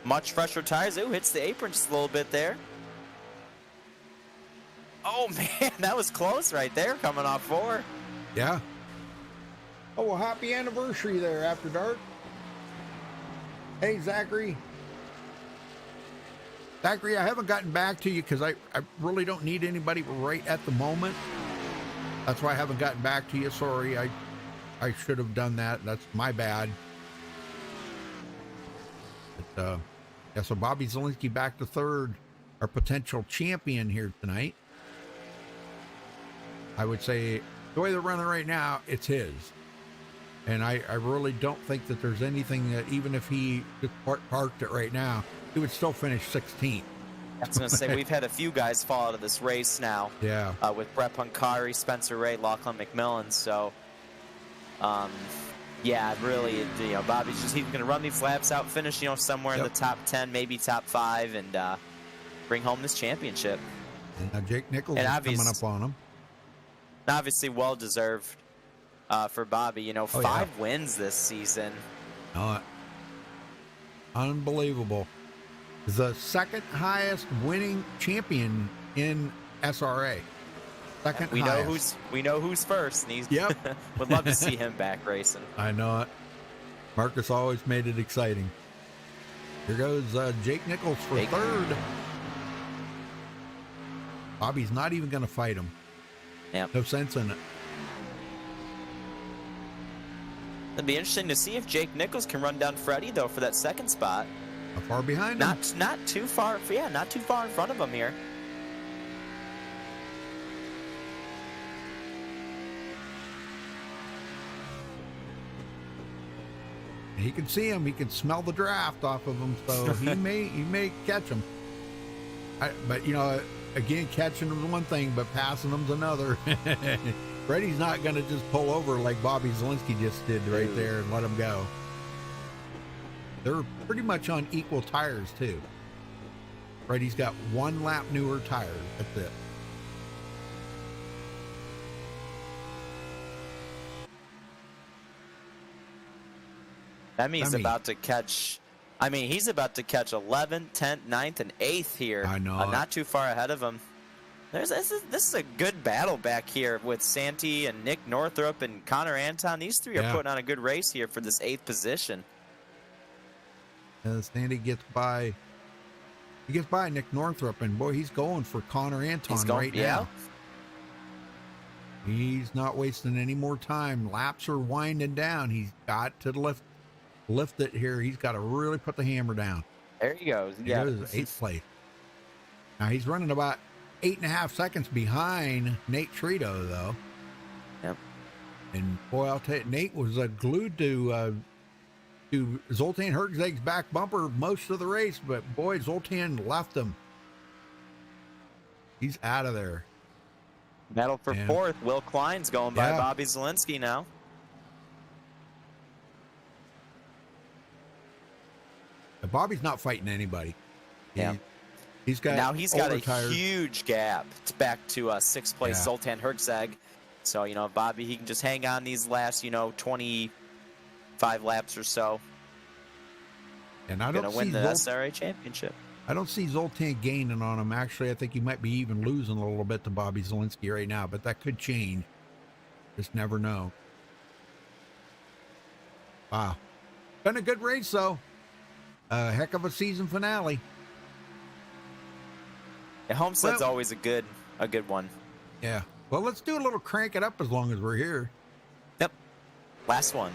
Much fresher tires. Ooh, hits the apron just a little bit there. Oh, man, that was close right there coming off 4. Yeah. Oh, well, happy anniversary there, After Dark. Hey, Zachary. Zachary, I haven't gotten back to you because I really don't need anybody right at the moment. That's why I haven't gotten back to you. Sorry, I should have done that. That's my bad. But, yeah, so Bobby Zielinski back to 3rd, our potential champion here tonight. I would say the way they're running right now, it's his. And I really don't think that there's anything that, even if he just parked it right now, he would still finish 16th. I was going to say, we've had a few guys fall out of this race now. Yeah. With Brett Pancari, Spencer Ray, Lachlan McMillan. So, yeah, really, Bobby's he's going to run these laps out, finish, somewhere in the top 10, maybe top 5, and bring home this championship. And now Jake Nichols And is coming up on him. Obviously, well deserved for Bobby. You know, 5 wins this season. Unbelievable. The second highest winning champion in SRA. Second highest. We know who's first. And he's, Yep. would love to see him back racing. I know it. Marcus always made it exciting. Here goes Jake Nichols for third. Bobby's not even going to fight him. Yep. No sense in it. It'd be interesting to see if Jake Nichols can run down Freddie though for that second spot. How far behind him? Not too far. Yeah, not too far in front of him here. He can see him. He can smell the draft off of him, so he may catch him. But you know, again, catching him is one thing, but passing him's another. Freddie's not going to just pull over like Bobby Zielinski just did right there and let him go. They're pretty much on equal tires too. Freddie's got 1 lap newer tires. That's it. That means he's about to catch. I mean, he's about to catch 11th, 10th, 9th, and 8th here. I know. Not too far ahead of him. This is a good battle back here with Santi and Nick Northrup and Connor Anton. These 3 are putting on a good race here for this 8th position. Santi gets by. He gets by Nick Northrup, and boy, he's going for Connor Anton right now. He's not wasting any more time. Laps are winding down. He's got to lift it here. He's got to really put the hammer down. There he goes. He goes 8th place. Now he's running about 8.5 seconds behind Nate Trito, though. Yep. And boy, I'll tell you, Nate was glued to Zoltan Herzeg's back bumper most of the race, but boy, Zoltan left him. He's out of there. Battle for 4th. Will Klein's going by Bobby Zielinski now. Bobby's not fighting anybody. He's got a huge gap. It's back to 6th place Zoltan Herzeg. So, you know, Bobby, he can just hang on these last, 25 laps or so. And I don't see win the SRA championship. I don't see Zoltan gaining on him. Actually, I think he might be even losing a little bit to Bobby Zielinski right now, but that could change. Just never know. Wow. Been a good race, though. A heck of a season finale. Yeah, Homestead's always a good one. Yeah. Well, let's do a little crank it up as long as we're here. Yep. Last one.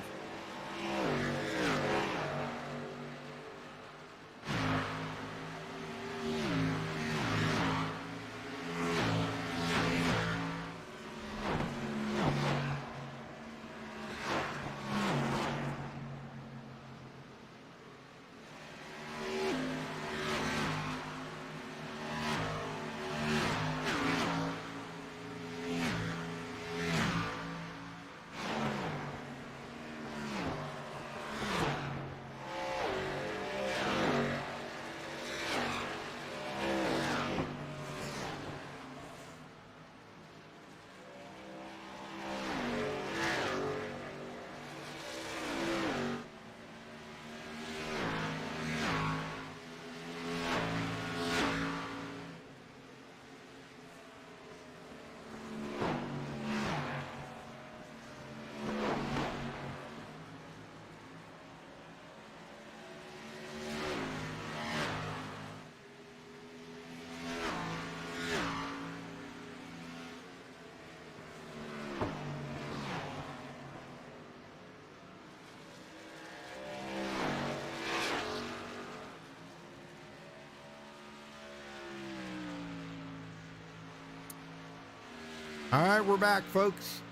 All right, we're back, folks.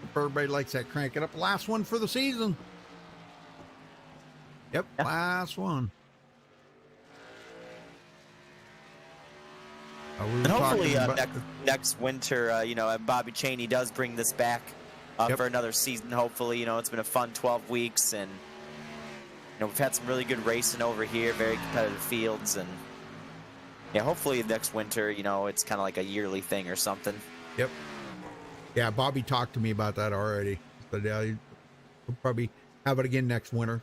Hope everybody likes that crank it up. Last one for the season. Yep, last one. And hopefully next winter, Bobby Chaney does bring this back for another season. Hopefully, it's been a fun 12 weeks, and we've had some really good racing over here, very competitive fields, and Yeah, hopefully next winter, it's kind of like a yearly thing or something. Yep. Yeah, Bobby talked to me about that already. But he'll probably have it again next winter.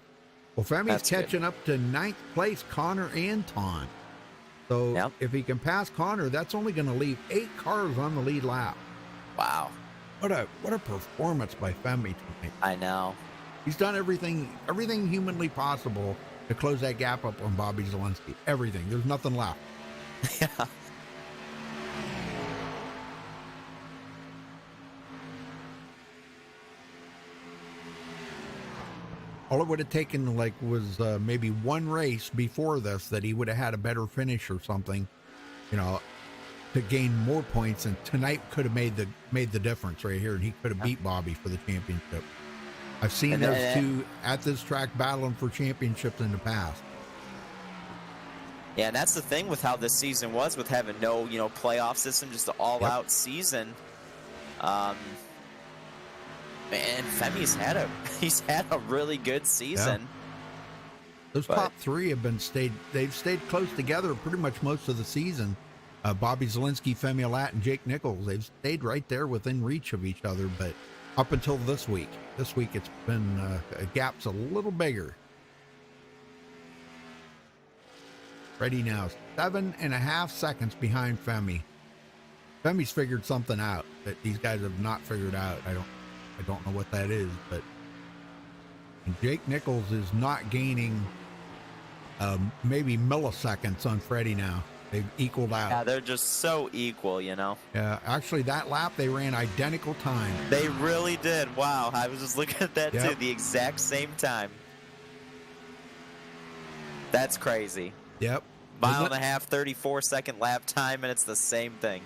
Well, Femi's That's good. catching up to 9th place, Connor and Ton. So Yep. if he can pass Connor, that's only going to leave 8 cars on the lead lap. Wow. What a performance by Femi tonight. I know. He's done everything humanly possible to close that gap up on Bobby Zalenski. Everything. There's nothing left. Yeah. All it would have taken was maybe one race before this that he would have had a better finish or something, to gain more points. And tonight could have made the difference right here, and he could have beat Bobby for the championship. I've seen those two at this track battling for championships in the past. Yeah, and that's the thing with how this season was, with having no, playoff system, just an all-out season. Man, Femi's had a really good season. Yeah. Those top 3 have they've stayed close together pretty much most of the season. Bobby Zalenski, Femi Lat, and Jake Nichols, they've stayed right there within reach of each other, but up until this week it's been gap's a little bigger. Freddie now 7.5 seconds behind Femi. Femi's figured something out that these guys have not figured out. I don't know what that is, but Jake Nichols is not gaining maybe milliseconds on Freddie now. They've equaled out. Yeah, they're just so equal, Yeah, actually that lap they ran identical time. They really did. Wow, I was just looking at that Yep. too, the exact same time. That's crazy. Yep. Mile and a half, 34-second lap time, and it's the same thing.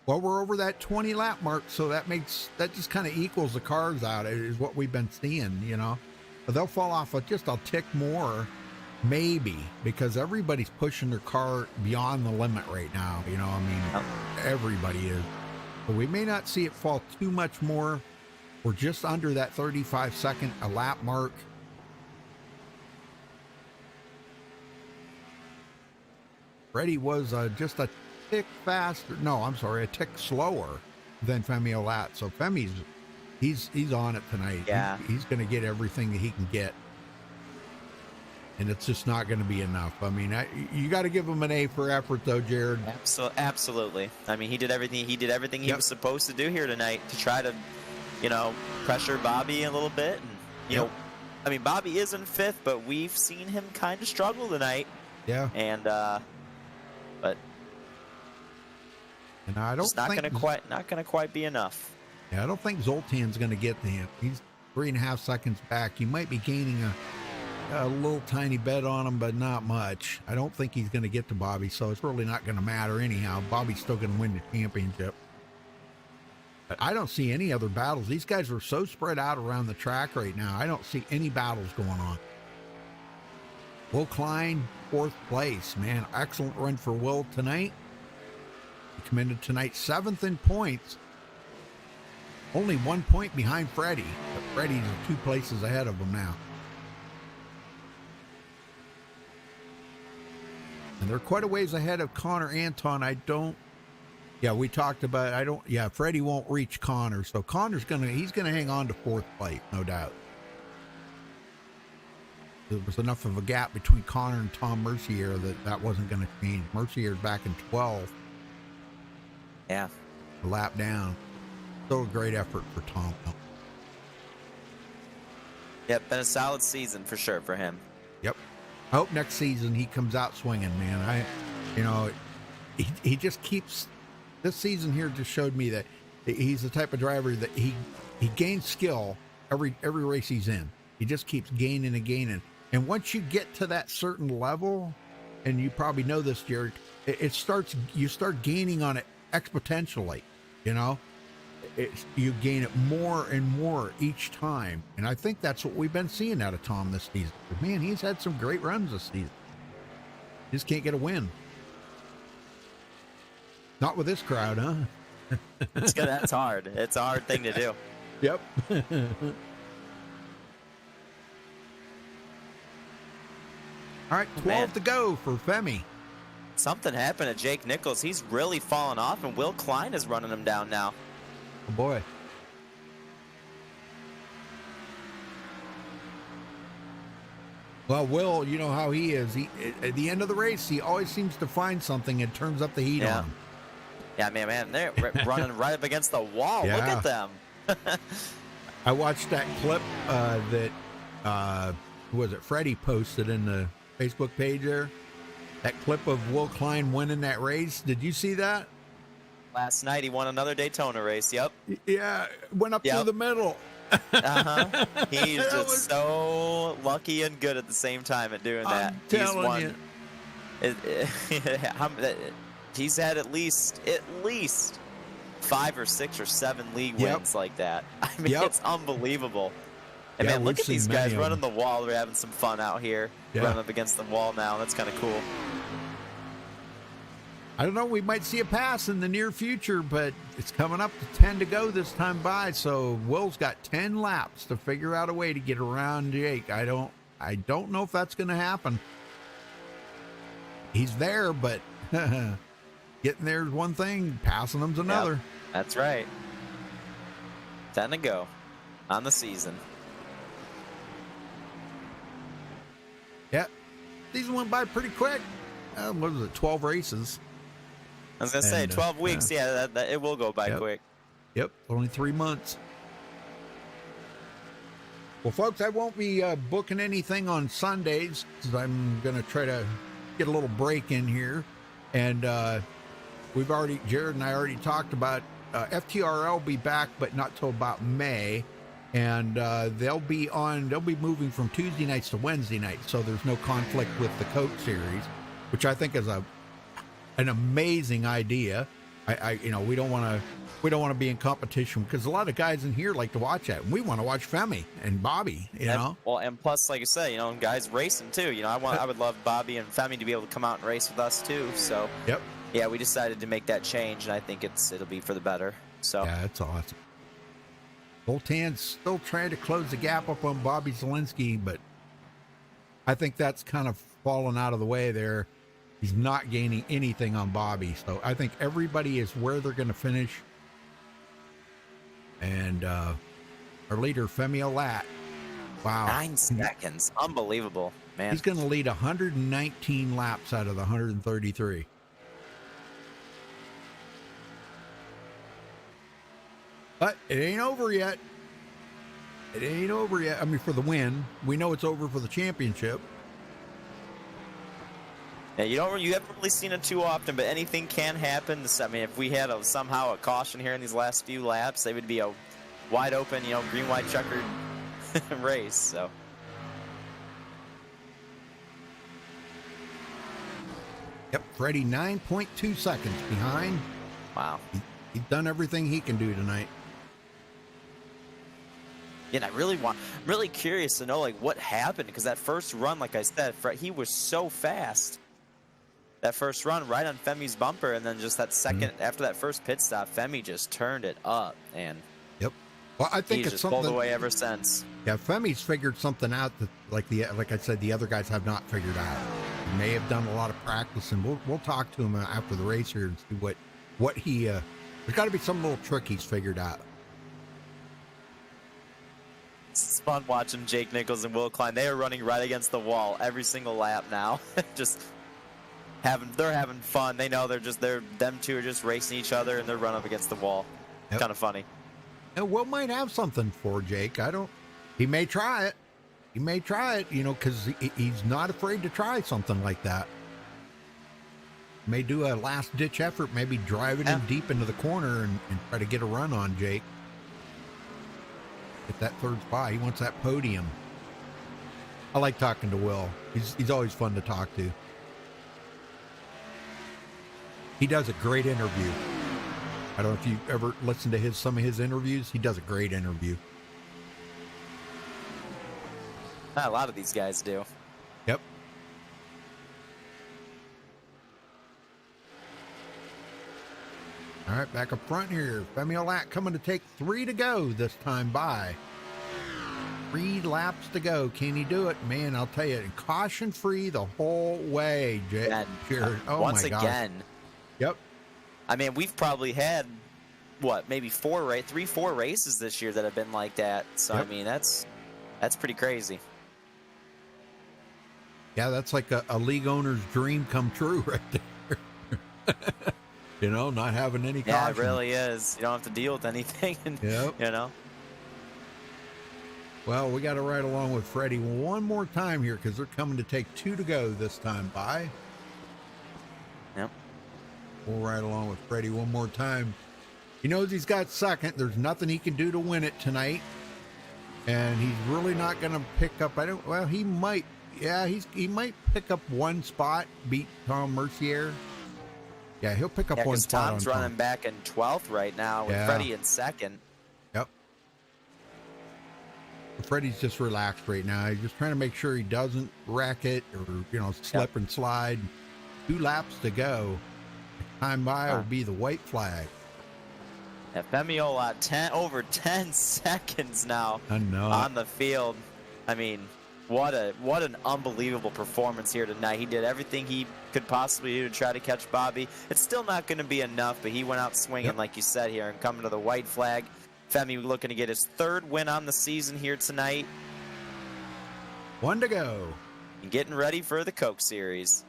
Well, we're over that 20 lap mark, so that just kind of equals the cars out, is what we've been seeing, But they'll fall off just a tick more, maybe, because everybody's pushing their car beyond the limit right now. Everybody is. But we may not see it fall too much more. We're just under that 35-second a lap mark. Freddie was just a tick faster. No, I'm sorry, a tick slower than Femi Olat. So Femi's he's on it tonight. Yeah. He's going to get everything that he can get, and it's just not going to be enough. I mean, you got to give him an A for effort, though, Jared. Absolutely. I mean, he did everything he was supposed to do here tonight to try to, pressure Bobby a little bit. And I mean, Bobby is in 5th, but we've seen him kind of struggle tonight. Yeah. And but I don't it's not think gonna quite be enough. Yeah, I don't think Zoltan's going to get to him. He's 3.5 seconds back. You might be gaining a little tiny bet on him, but not much. I don't think he's going to get to Bobby, so it's really not going to matter anyhow. Bobby's still going to win the championship. But I don't see any other battles. These guys are so spread out around the track right now. I don't see any battles going on. Will Klein, 4th place. Man, excellent run for Will tonight. He come into tonight 7th in points. Only 1 point behind Freddie, but Freddie's 2 places ahead of him now. And they're quite a ways ahead of Connor Anton. We talked about, Freddie won't reach Connor. So Connor's he's going to hang on to 4th place, no doubt. There was enough of a gap between Connor and Tom Mercier that wasn't going to change. Mercier's back in 12th. Yeah. A lap down. Still a great effort for Tom. Yep, been a solid season for sure for him. Yep. I hope next season he comes out swinging, man. He just keeps. This season here just showed me that he's the type of driver that he gains skill every race he's in. He just keeps gaining and gaining. And once you get to that certain level, and you probably know this, Jared, you start gaining on it exponentially. You gain it more and more each time. And I think that's what we've been seeing out of Tom this season. Man, he's had some great runs this season. Just can't get a win. Not with this crowd, huh? That's hard. It's a hard thing to do. Yep. All right, 12 to go for Femi. Something happened to Jake Nichols. He's really fallen off, and Will Klein is running him down now. Oh, boy. Well, Will, you know how he is. At the end of the race, he always seems to find something and turns up the heat on him. Yeah, man, they're running right up against the wall. Yeah. Look at them. I watched that clip that, who was it, Freddie posted in the Facebook page there. That clip of Will Klein winning that race. Did you see that? Last night, he won another Daytona race. Yep. Yeah, went up through the middle. He's just so lucky and good at the same time at doing that. I'm telling you. He's had at least 5 or 6 or 7 league wins like that. I mean, it's unbelievable. And man, look at these guys running the wall. They're having some fun out here, running up against the wall now. That's kind of cool. I don't know. We might see a pass in the near future, but it's coming up to 10 to go this time by. So Will's got 10 laps to figure out a way to get around Jake. I don't know if that's going to happen. He's there, but getting there is one thing. Passing them's another. Yep, that's right. 10 to go on the season. Yeah, season went by pretty quick. What was it? 12 races. I was gonna say 12 weeks. Yeah, that it will go by quick. Yep, only 3 months. Well, folks, I won't be booking anything on Sundays because I'm gonna try to get a little break in here, and Jared and I already talked about FTRL will be back, but not till about May, and they'll be moving from Tuesday nights to Wednesday nights, so there's no conflict with the Coke series, which I think is an amazing idea. We don't want to be in competition because a lot of guys in here like to watch that. And we want to watch Femi and Bobby, you know. Well, and plus, like you said, guys racing too. I would love Bobby and Femi to be able to come out and race with us too. So yeah, we decided to make that change, and I think it'll be for the better. So yeah, that's awesome. Boltan's still trying to close the gap up on Bobby Zielinski, but I think that's kind of fallen out of the way there. He's not gaining anything on Bobby. So I think everybody is where they're going to finish. And our leader, Femi Olat, wow. 9 seconds. Unbelievable, man. He's going to lead 119 laps out of the 133. But it ain't over yet. It ain't over yet. I mean, for the win. We know it's over for the championship. Yeah, you haven't really seen it too often, but anything can happen. I mean, if we had somehow a caution here in these last few laps, they would be a wide open, green, white checkered race. So. Yep, Freddie 9.2 seconds behind. Wow. He's done everything he can do tonight. Yeah, and I'm really curious to know what happened, because that first run, like I said, he was so fast. That first run right on Femi's bumper, and then just that second after that first pit stop, Femi just turned it up, and well, I think he's it's just pulled away ever since. Yeah, Femi's figured something out that, like I said, the other guys have not figured out. He may have done a lot of practice, and we'll talk to him after the race here and see what he. There's got to be some little trick he's figured out. It's fun watching Jake Nichols and Will Klein. They are running right against the wall every single lap now. They're having fun. They know them two are just racing each other, and they're running up against the wall. Yep. Kind of funny. And Will might have something for Jake. He may try it. Because he's not afraid to try something like that. May do a last ditch effort, maybe driving him deep into the corner and try to get a run on Jake. Get that third spot. He wants that podium. I like talking to Will. He's always fun to talk to. He does a great interview. I don't know if you ever listened to some of his interviews. He does a great interview. A lot of these guys do. Yep. All right, back up front here. Femi Olat coming to take 3 to go this time by. 3 laps to go. Can he do it? Man, I'll tell you, caution free the whole way, And Jared. Oh once my gosh. again, Yep. I mean, we've probably had maybe 4 races this year that have been like that. So Yep. I mean, that's pretty crazy. Yeah, that's like a league owner's dream come true right there. You know, not having any caution. Yeah, it really is. You don't have to deal with anything. And, Yep. You know. Well, we got to ride along with Freddie one more time here because they're coming to take 2 to go this time by. Yep. We'll ride along with Freddie one more time. He knows he's got second. There's nothing he can do to win it tonight. And he's really not going to pick up. He might. Yeah, he might pick up 1 spot, beat Tom Mercier. Yeah, he'll pick up 1 spot. Tom's on running back in 12th right now with Freddie in second. Yep. Freddie's just relaxed right now. He's just trying to make sure he doesn't wreck it or, slip and slide. 2 laps to go. Time by will be the white flag. Yeah, Femiola over 10 seconds now on the field. I mean, what an unbelievable performance here tonight. He did everything he could possibly do to try to catch Bobby. It's still not going to be enough, but he went out swinging, like you said here, and coming to the white flag. Femi looking to get his 3rd win on the season here tonight. 1 to go. And getting ready for the Coke Series.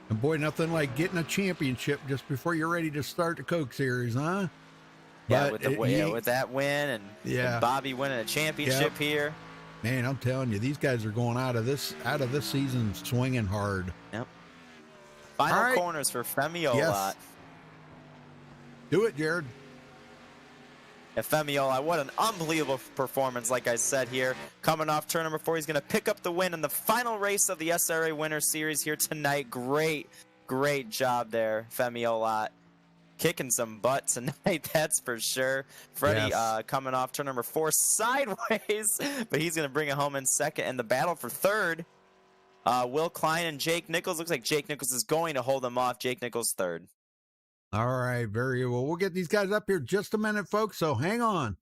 And boy, nothing like getting a championship just before you're ready to start the Coke Series, huh? Yeah, with that win and Bobby winning a championship here. Man, I'm telling you, these guys are going out of this season swinging hard. Yep. Final corners for Femiola. Yes. Do it, Jared. Yeah, Femiola, what an unbelievable performance, like I said here. Coming off turn number 4, he's going to pick up the win in the final race of the SRA Winter Series here tonight. Great job there, Femiola. Kicking some butt tonight, that's for sure. Freddie coming off turn number 4 sideways, but he's going to bring it home in second. And the battle for 3rd, Will Klein and Jake Nichols. Looks like Jake Nichols is going to hold them off. Jake Nichols 3rd. All right, very well. We'll get these guys up here just a minute, folks, so hang on.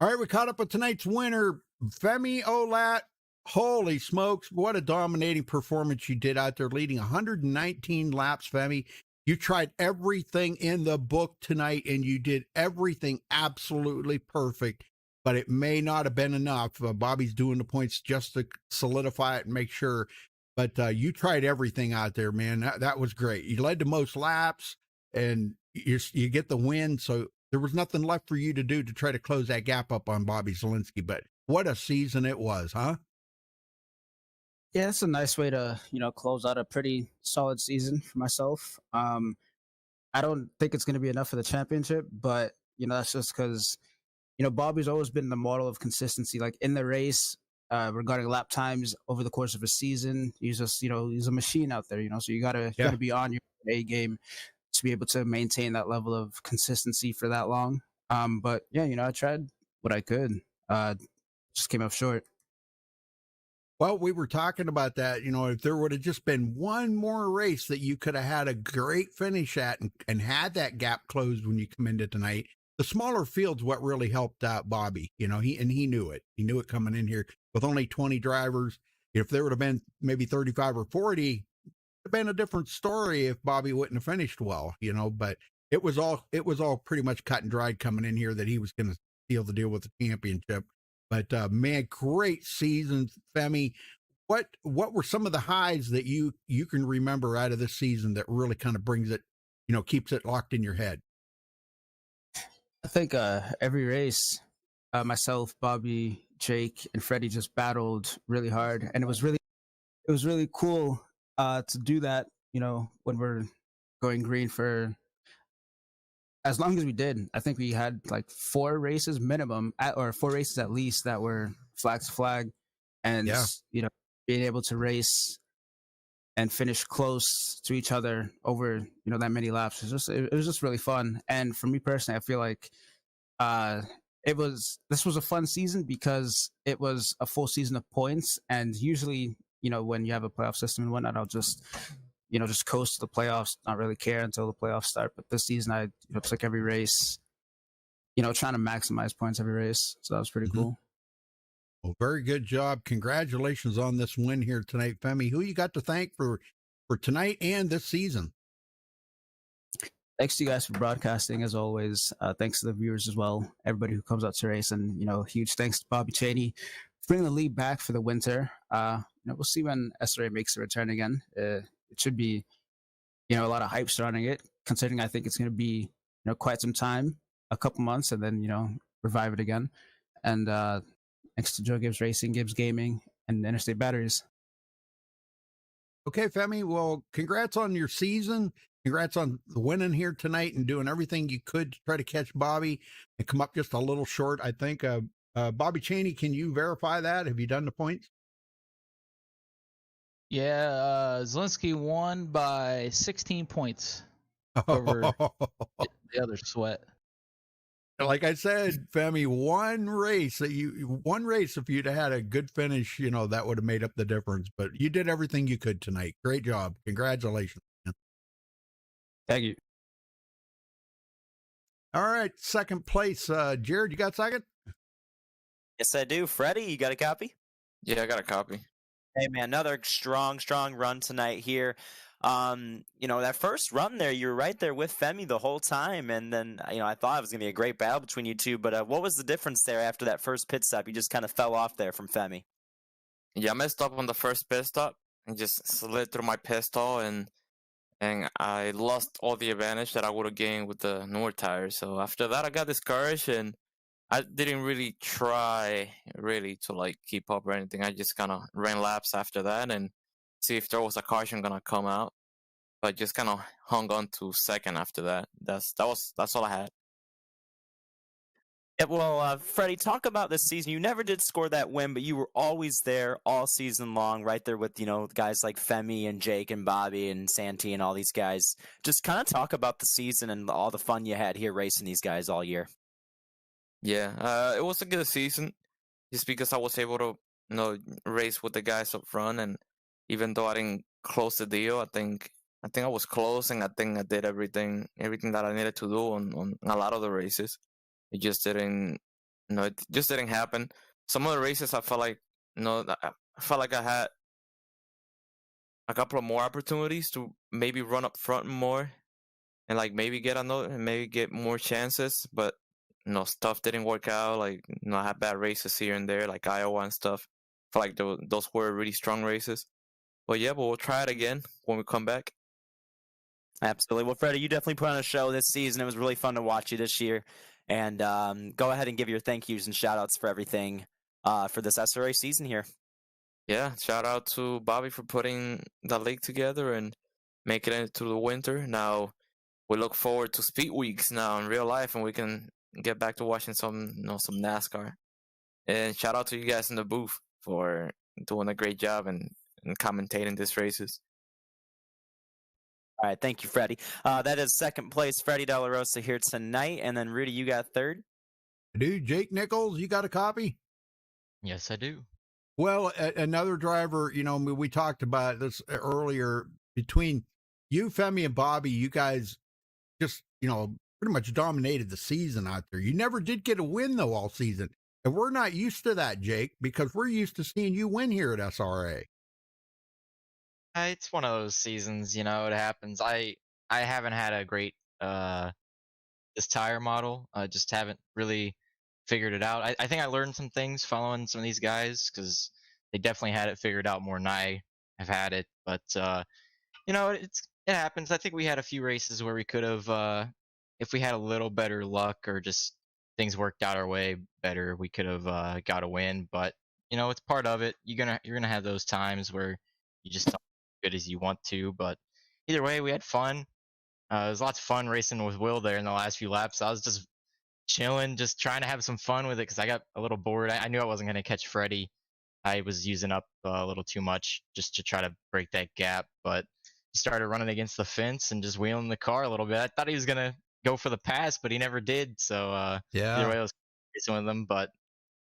All right, we caught up with tonight's winner, Femi Olat. Holy smokes, what a dominating performance you did out there, leading 119 laps, Femi. You tried everything in the book tonight, and you did everything absolutely perfect, but it may not have been enough. Bobby's doing the points just to solidify it and make sure, but you tried everything out there, man. That was great. You led the most laps, and you get the win, so there was nothing left for you to do to try to close that gap up on Bobby Zielinski, but what a season it was, huh? Yeah, it's a nice way to, close out a pretty solid season for myself. I don't think it's going to be enough for the championship, but, that's just because, Bobby's always been the model of consistency, like in the race, regarding lap times over the course of a season. He's just, he's a machine out there, so you gotta be on your A game to be able to maintain that level of consistency for that long. But yeah, I tried what I could, just came up short. Well, we were talking about that, if there would have just been one more race that you could have had a great finish at and had that gap closed when you come into tonight, the smaller field's what really helped out Bobby. He knew it. He knew it coming in here with only 20 drivers. If there would have been maybe 35 or 40, it would have been a different story if Bobby wouldn't have finished well, but it was all pretty much cut and dried coming in here that he was going to seal the deal with the championship. But man, great season, Femi. What were some of the highs that you can remember out of this season that really kind of brings it, keeps it locked in your head? I think every race, myself, Bobby, Jake, and Freddie just battled really hard, and it was really cool to do that. When we're going green for as long as we did. I think we had like 4 races minimum, or 4 races at least that were flag to flag, and Yeah. being able to race and finish close to each other over that many laps it was just really fun. And for me personally, I feel like uh this was a fun season because it was a full season of points, and usually when you have a playoff system and whatnot, I'll just coast to the playoffs, not really care until the playoffs start. But this season I took every race, trying to maximize points every race, so that was pretty cool. Well, very good job. Congratulations on this win here tonight, Femi. Who you got to thank for tonight and this season? Thanks to you guys for broadcasting, as always. Thanks to the viewers as well, everybody who comes out to race, and huge thanks to Bobby Cheney for bringing the league back for the winter. We'll see when SRA makes a return again. It should be a lot of hype surrounding it, considering I think it's going to be quite some time, a couple months, and then revive it again. And thanks to Joe Gibbs Racing, Gibbs Gaming, and Interstate Batteries. Okay, Femi. Well, congrats on your season. Congrats on winning here tonight and doing everything you could to try to catch Bobby and come up just a little short. I think, Bobby Cheney, can you verify that? Have you done the points? Yeah, Zelensky won by 16 points over the other sweat. Like I said, Femi, one race, if you'd had a good finish, that would have made up the difference. But you did everything you could tonight. Great job. Congratulations, man. Thank you. All right, second place. Jared, you got second? Yes, I do. Freddie, you got a copy? Yeah, I got a copy. Hey, man, another strong run tonight here. That first run there, you were right there with Femi the whole time, and then I thought it was gonna be a great battle between you two. But what was the difference there after that first pit stop? You just kind of fell off there from Femi. Yeah, I messed up on the first pit stop and just slid through my pistol, and I lost all the advantage that I would have gained with the newer tires. So after that, I got discouraged, and I didn't really try to keep up or anything. I just kind of ran laps after that and see if there was a caution gonna come out, but just kind of hung on to second after that. That's all I had. Yeah, well, Freddie, talk about this season. You never did score that win, but you were always there all season long, right there with guys like Femi and Jake and Bobby and Santee and all these guys. Just kind of talk about the season and all the fun you had here racing these guys all year. Yeah, it was a good season, just because I was able to race with the guys up front, and even though I didn't close the deal, I think I was close, and I think I did everything that I needed to do on a lot of the races. It just didn't, it just didn't happen. Some of the races I felt like, I had a couple of more opportunities to maybe run up front more, and maybe get more chances, but stuff didn't work out. I had bad races here and there, like Iowa and stuff. I feel like those were really strong races. But yeah, we'll try it again when we come back. Absolutely. Well, Freddie, you definitely put on a show this season. It was really fun to watch you this year. And go ahead and give your thank yous and shout outs for everything for this SRA season here. Yeah, shout out to Bobby for putting the league together and making it through the winter. Now we look forward to speed weeks now in real life, and we can get back to watching some NASCAR. And shout out to you guys in the booth for doing a great job and commentating these races. All right, thank you, Freddie. That is second place, Freddie De La Rosa here tonight, and then Rudy, you got third. Dude, Jake Nichols, you got a copy? Yes, I do. Well, another driver, we talked about this earlier, between you, Femi, and Bobby, you guys just, pretty much dominated the season out there. You never did get a win, though, all season. And we're not used to that, Jake, because we're used to seeing you win here at SRA. It's one of those seasons, it happens. I haven't had a great this tire model. Just haven't really figured it out. I think I learned some things following some of these guys because they definitely had it figured out more than I have had it. But it happens. I think we had a few races where we could have, if we had a little better luck or just things worked out our way better, we could have got a win. But it's part of it. You're gonna have those times where you just don't do as good as you want to. But either way, we had fun. It was lots of fun racing with Will there in the last few laps. I was just chilling, just trying to have some fun with it because I got a little bored. I knew I wasn't going to catch Freddie. I was using up a little too much just to try to break that gap, but he started running against the fence and just wheeling the car a little bit. I thought he was going to go for the pass, but he never did. So either way, I was racing with him, but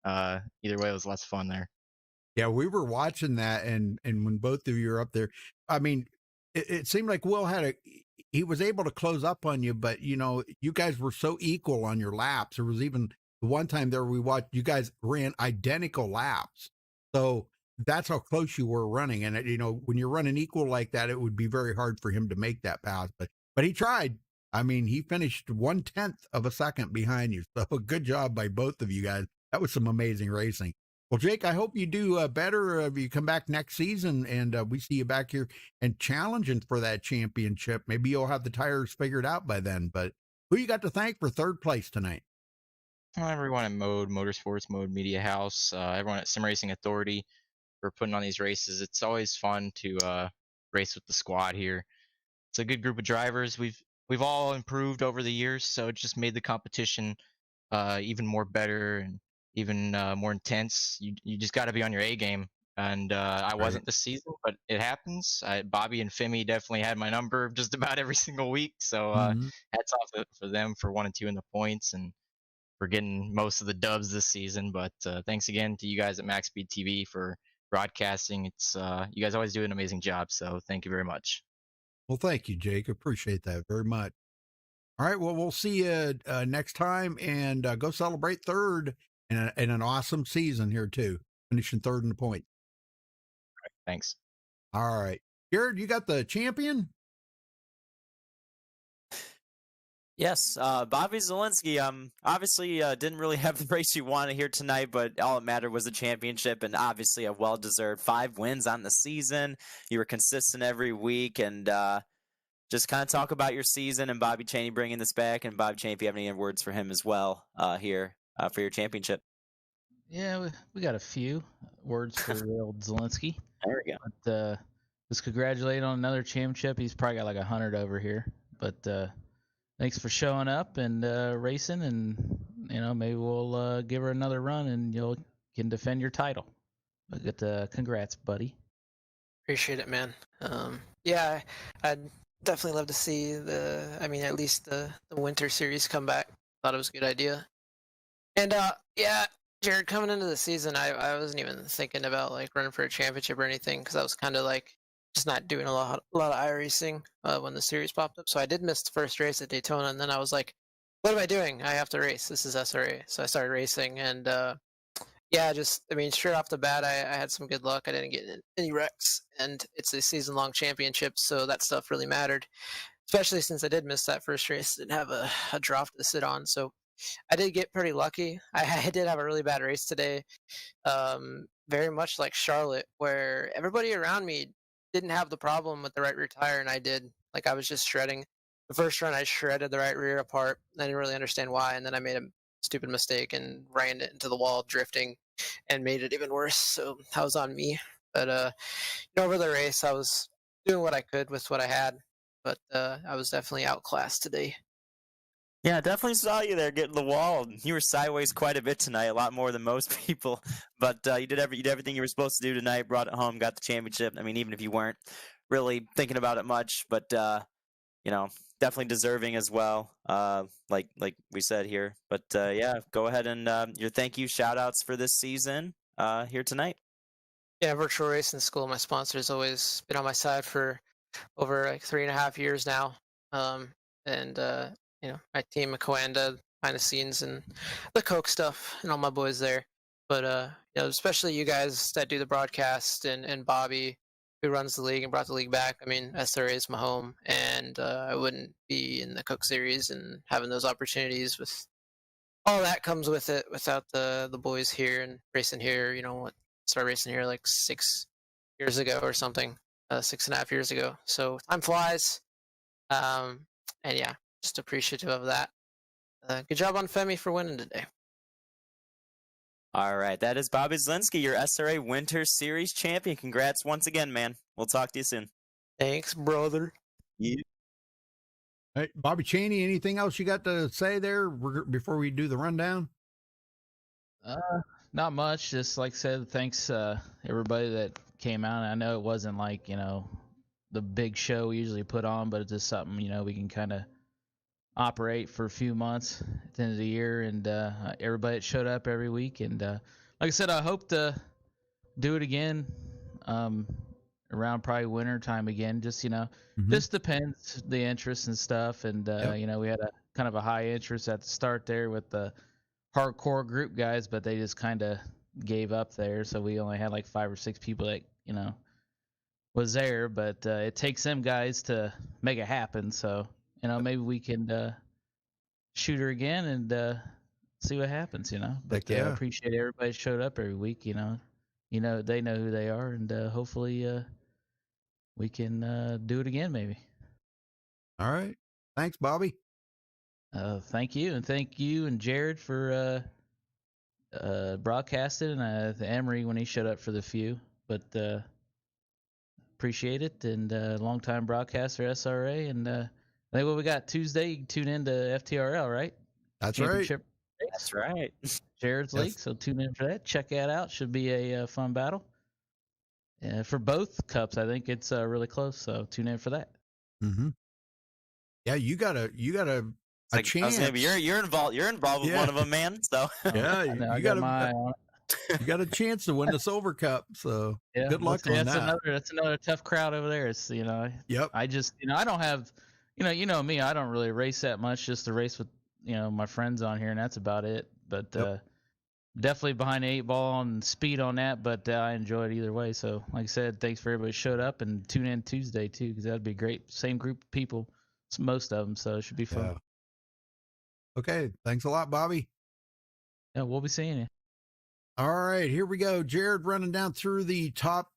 either way, it was lots of fun there. Yeah, we were watching that, and when both of you were up there, I mean, it seemed like Will he was able to close up on you, but you guys were so equal on your laps. There was even the one time there we watched you guys ran identical laps, so that's how close you were running. And when you're running equal like that, it would be very hard for him to make that pass. But he tried. I mean, he finished 1/10 of a second behind you. So good job by both of you guys. That was some amazing racing. Well, Jake, I hope you do better if you come back next season and we see you back here and challenging for that championship. Maybe you'll have the tires figured out by then. But who you got to thank for third place tonight? Everyone at Mode Motorsports, Mode Media House, everyone at Sim Racing Authority for putting on these races. It's always fun to race with the squad here. It's a good group of drivers. We've all improved over the years, so it just made the competition even more better and even more intense. You just got to be on your A game, and I wasn't this season, but it happens. Bobby and Femi definitely had my number just about every single week, so hats off for them for 1 and 2 in the points and for getting most of the dubs this season. But thanks again to you guys at MaxspeedTV for broadcasting. It's you guys always do an amazing job, so thank you very much. Well, thank you, Jake. Appreciate that very much. All right, well, we'll see you next time, and go celebrate third in an awesome season here, too, finishing third in the point. All right, thanks. All right. Jared, you got the champion? Yes, Bobby Zielinski, obviously didn't really have the race you wanted here tonight, but all that mattered was the championship, and obviously a well-deserved 5 wins on the season. You were consistent every week, and just kind of talk about your season and Bobby Chaney bringing this back, and Bobby Chaney, if you have any words for him as well here for your championship. Yeah, we got a few words for the old Zielinski. There we go. But let's congratulate on another championship. He's probably got like 100 over here. But thanks for showing up and racing, and maybe we'll give her another run, and you can defend your title. But congrats, buddy. Appreciate it, man. Yeah, I'd definitely love to see at least the winter series come back. Thought it was a good idea. And yeah, Jared, coming into the season, I wasn't even thinking about like running for a championship or anything because I was kind of like just not doing a lot of iRacing when the series popped up. So I did miss the first race at Daytona, and then I was like, what am I doing? I have to race. This is SRA. So I started racing, and yeah, straight off the bat, I had some good luck. I didn't get any wrecks, and it's a season-long championship, so that stuff really mattered, especially since I did miss that first race. Didn't have a drop to sit on, so I did get pretty lucky. I did have a really bad race today, very much like Charlotte, where everybody around me didn't have the problem with the right rear tire, and I did. Like, I was just shredding. The first run, I shredded the right rear apart. I didn't really understand why, and then I made a stupid mistake and ran it into the wall drifting and made it even worse. So that was on me. But over the race, I was doing what I could with what I had, but I was definitely outclassed today. Yeah, definitely saw you there getting the wall. You were sideways quite a bit tonight, a lot more than most people. But you did everything you were supposed to do tonight, brought it home, got the championship. I mean, even if you weren't really thinking about it much, but definitely deserving as well, like we said here. But yeah, go ahead and your thank you shout outs for this season here tonight. Yeah, Virtual Racing School, my sponsor, has always been on my side for over like 3.5 years now. And my team at Coanda, behind the scenes, and the Coke stuff, and all my boys there. But especially you guys that do the broadcast, and Bobby, who runs the league and brought the league back. I mean, SRA is my home, and I wouldn't be in the Coke series and having those opportunities with all that comes with it without the boys here and racing here. Started racing here like 6 years ago or something, 6.5 years ago. So time flies. And yeah, just appreciative of that. Good job on Femi for winning today. All right, that is Bobby Zielinski, your SRA Winter Series champion. Congrats once again, man. We'll talk to you soon. Thanks, brother. Yeah. Hey, Bobby Cheney, anything else you got to say there before we do the rundown? Not much. Just like I said, thanks everybody that came out. I know it wasn't like the big show we usually put on, but it's just something we can kind of operate for a few months at the end of the year, and everybody that showed up every week. And like I said, I hope to do it again around probably winter time again. Just just depends the interest and stuff. And we had a kind of a high interest at the start there with the hardcore group guys, but they just kind of gave up there, so we only had like 5 or 6 people that was there. But it takes them guys to make it happen, so maybe we can shoot her again and see what happens, But I appreciate everybody showed up every week, they know who they are, and hopefully we can do it again maybe. All right. Thanks, Bobby. Thank you, and Jared for broadcasting, and Emery when he showed up for the few. But appreciate it, and longtime broadcaster SRA, and I think what we got Tuesday, you can tune in to FTRL, right? That's right. That's right. Jared's League, so tune in for that. Check that out. Should be a fun battle. For both cups, I think it's really close, so tune in for that. Mm-hmm. Yeah, you got a chance. You're involved with one of them, man. So yeah, you got a chance to win the Silver Cup. So good luck on that. That's another tough crowd over there. It's Yep. I just I don't have me. I don't really race that much. Just to race with my friends on here, and that's about it. But definitely behind the 8 ball and speed on that. But I enjoyed either way. So like I said, thanks for everybody who showed up, and tune in Tuesday too, because that'd be great. Same group of people, most of them. So it should be fun. Yeah. Okay, thanks a lot, Bobby. Yeah, we'll be seeing you. All right, here we go. Jared running down through the top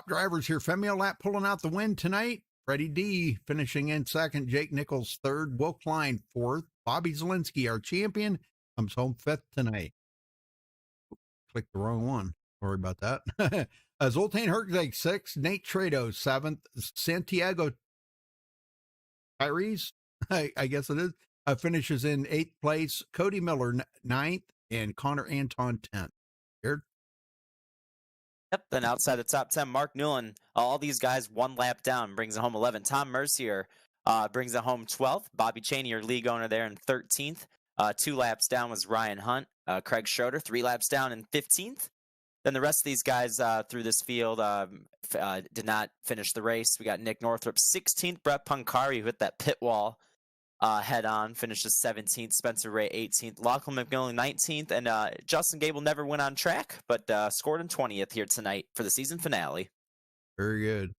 drivers here. Femi Olat pulling out the win tonight. Freddie D finishing in second. Jake Nichols third. Will Klein fourth. Bobby Zielinski, our champion, comes home fifth tonight. Clicked the wrong one. Sorry about that. Zoltan Herczeg sixth. Nate Trado seventh. Santiago Tyrese, I guess it is, finishes in 8th place. Cody Miller 9th, and Connor Anton 10th. Jared? Yep. Then outside the top 10, Mark Newland, all these guys 1 lap down, brings it home 11th. Tom Mercier brings it home 12th. Bobby Cheney, your league owner, there in 13th. 2 laps down was Ryan Hunt. Craig Schroeder, 3 laps down in 15th. Then the rest of these guys through this field did not finish the race. We got Nick Northrup 16th. Brett Punkari, who hit that pit wall head on, finishes 17th. Spencer Ray 18th. Lachlan McMillan 19th. And Justin Gable never went on track, but scored in 20th here tonight for the season finale. Very good.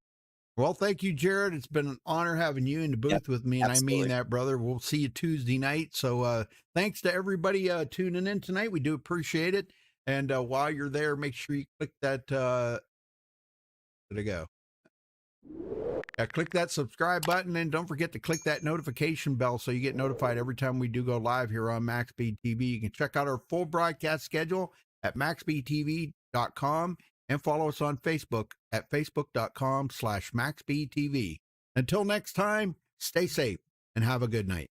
Well, thank you, Jared. It's been an honor having you in the booth with me, and absolutely. I mean that, brother. We'll see you Tuesday night. So thanks to everybody tuning in tonight. We do appreciate it. And while you're there, make sure you click that. Where'd it go? Click that subscribe button, and don't forget to click that notification bell so you get notified every time we do go live here on MaxspeedTV. You can check out our full broadcast schedule at MaxspeedTV.com and follow us on Facebook at Facebook.com/MaxspeedTV. Until next time, stay safe and have a good night.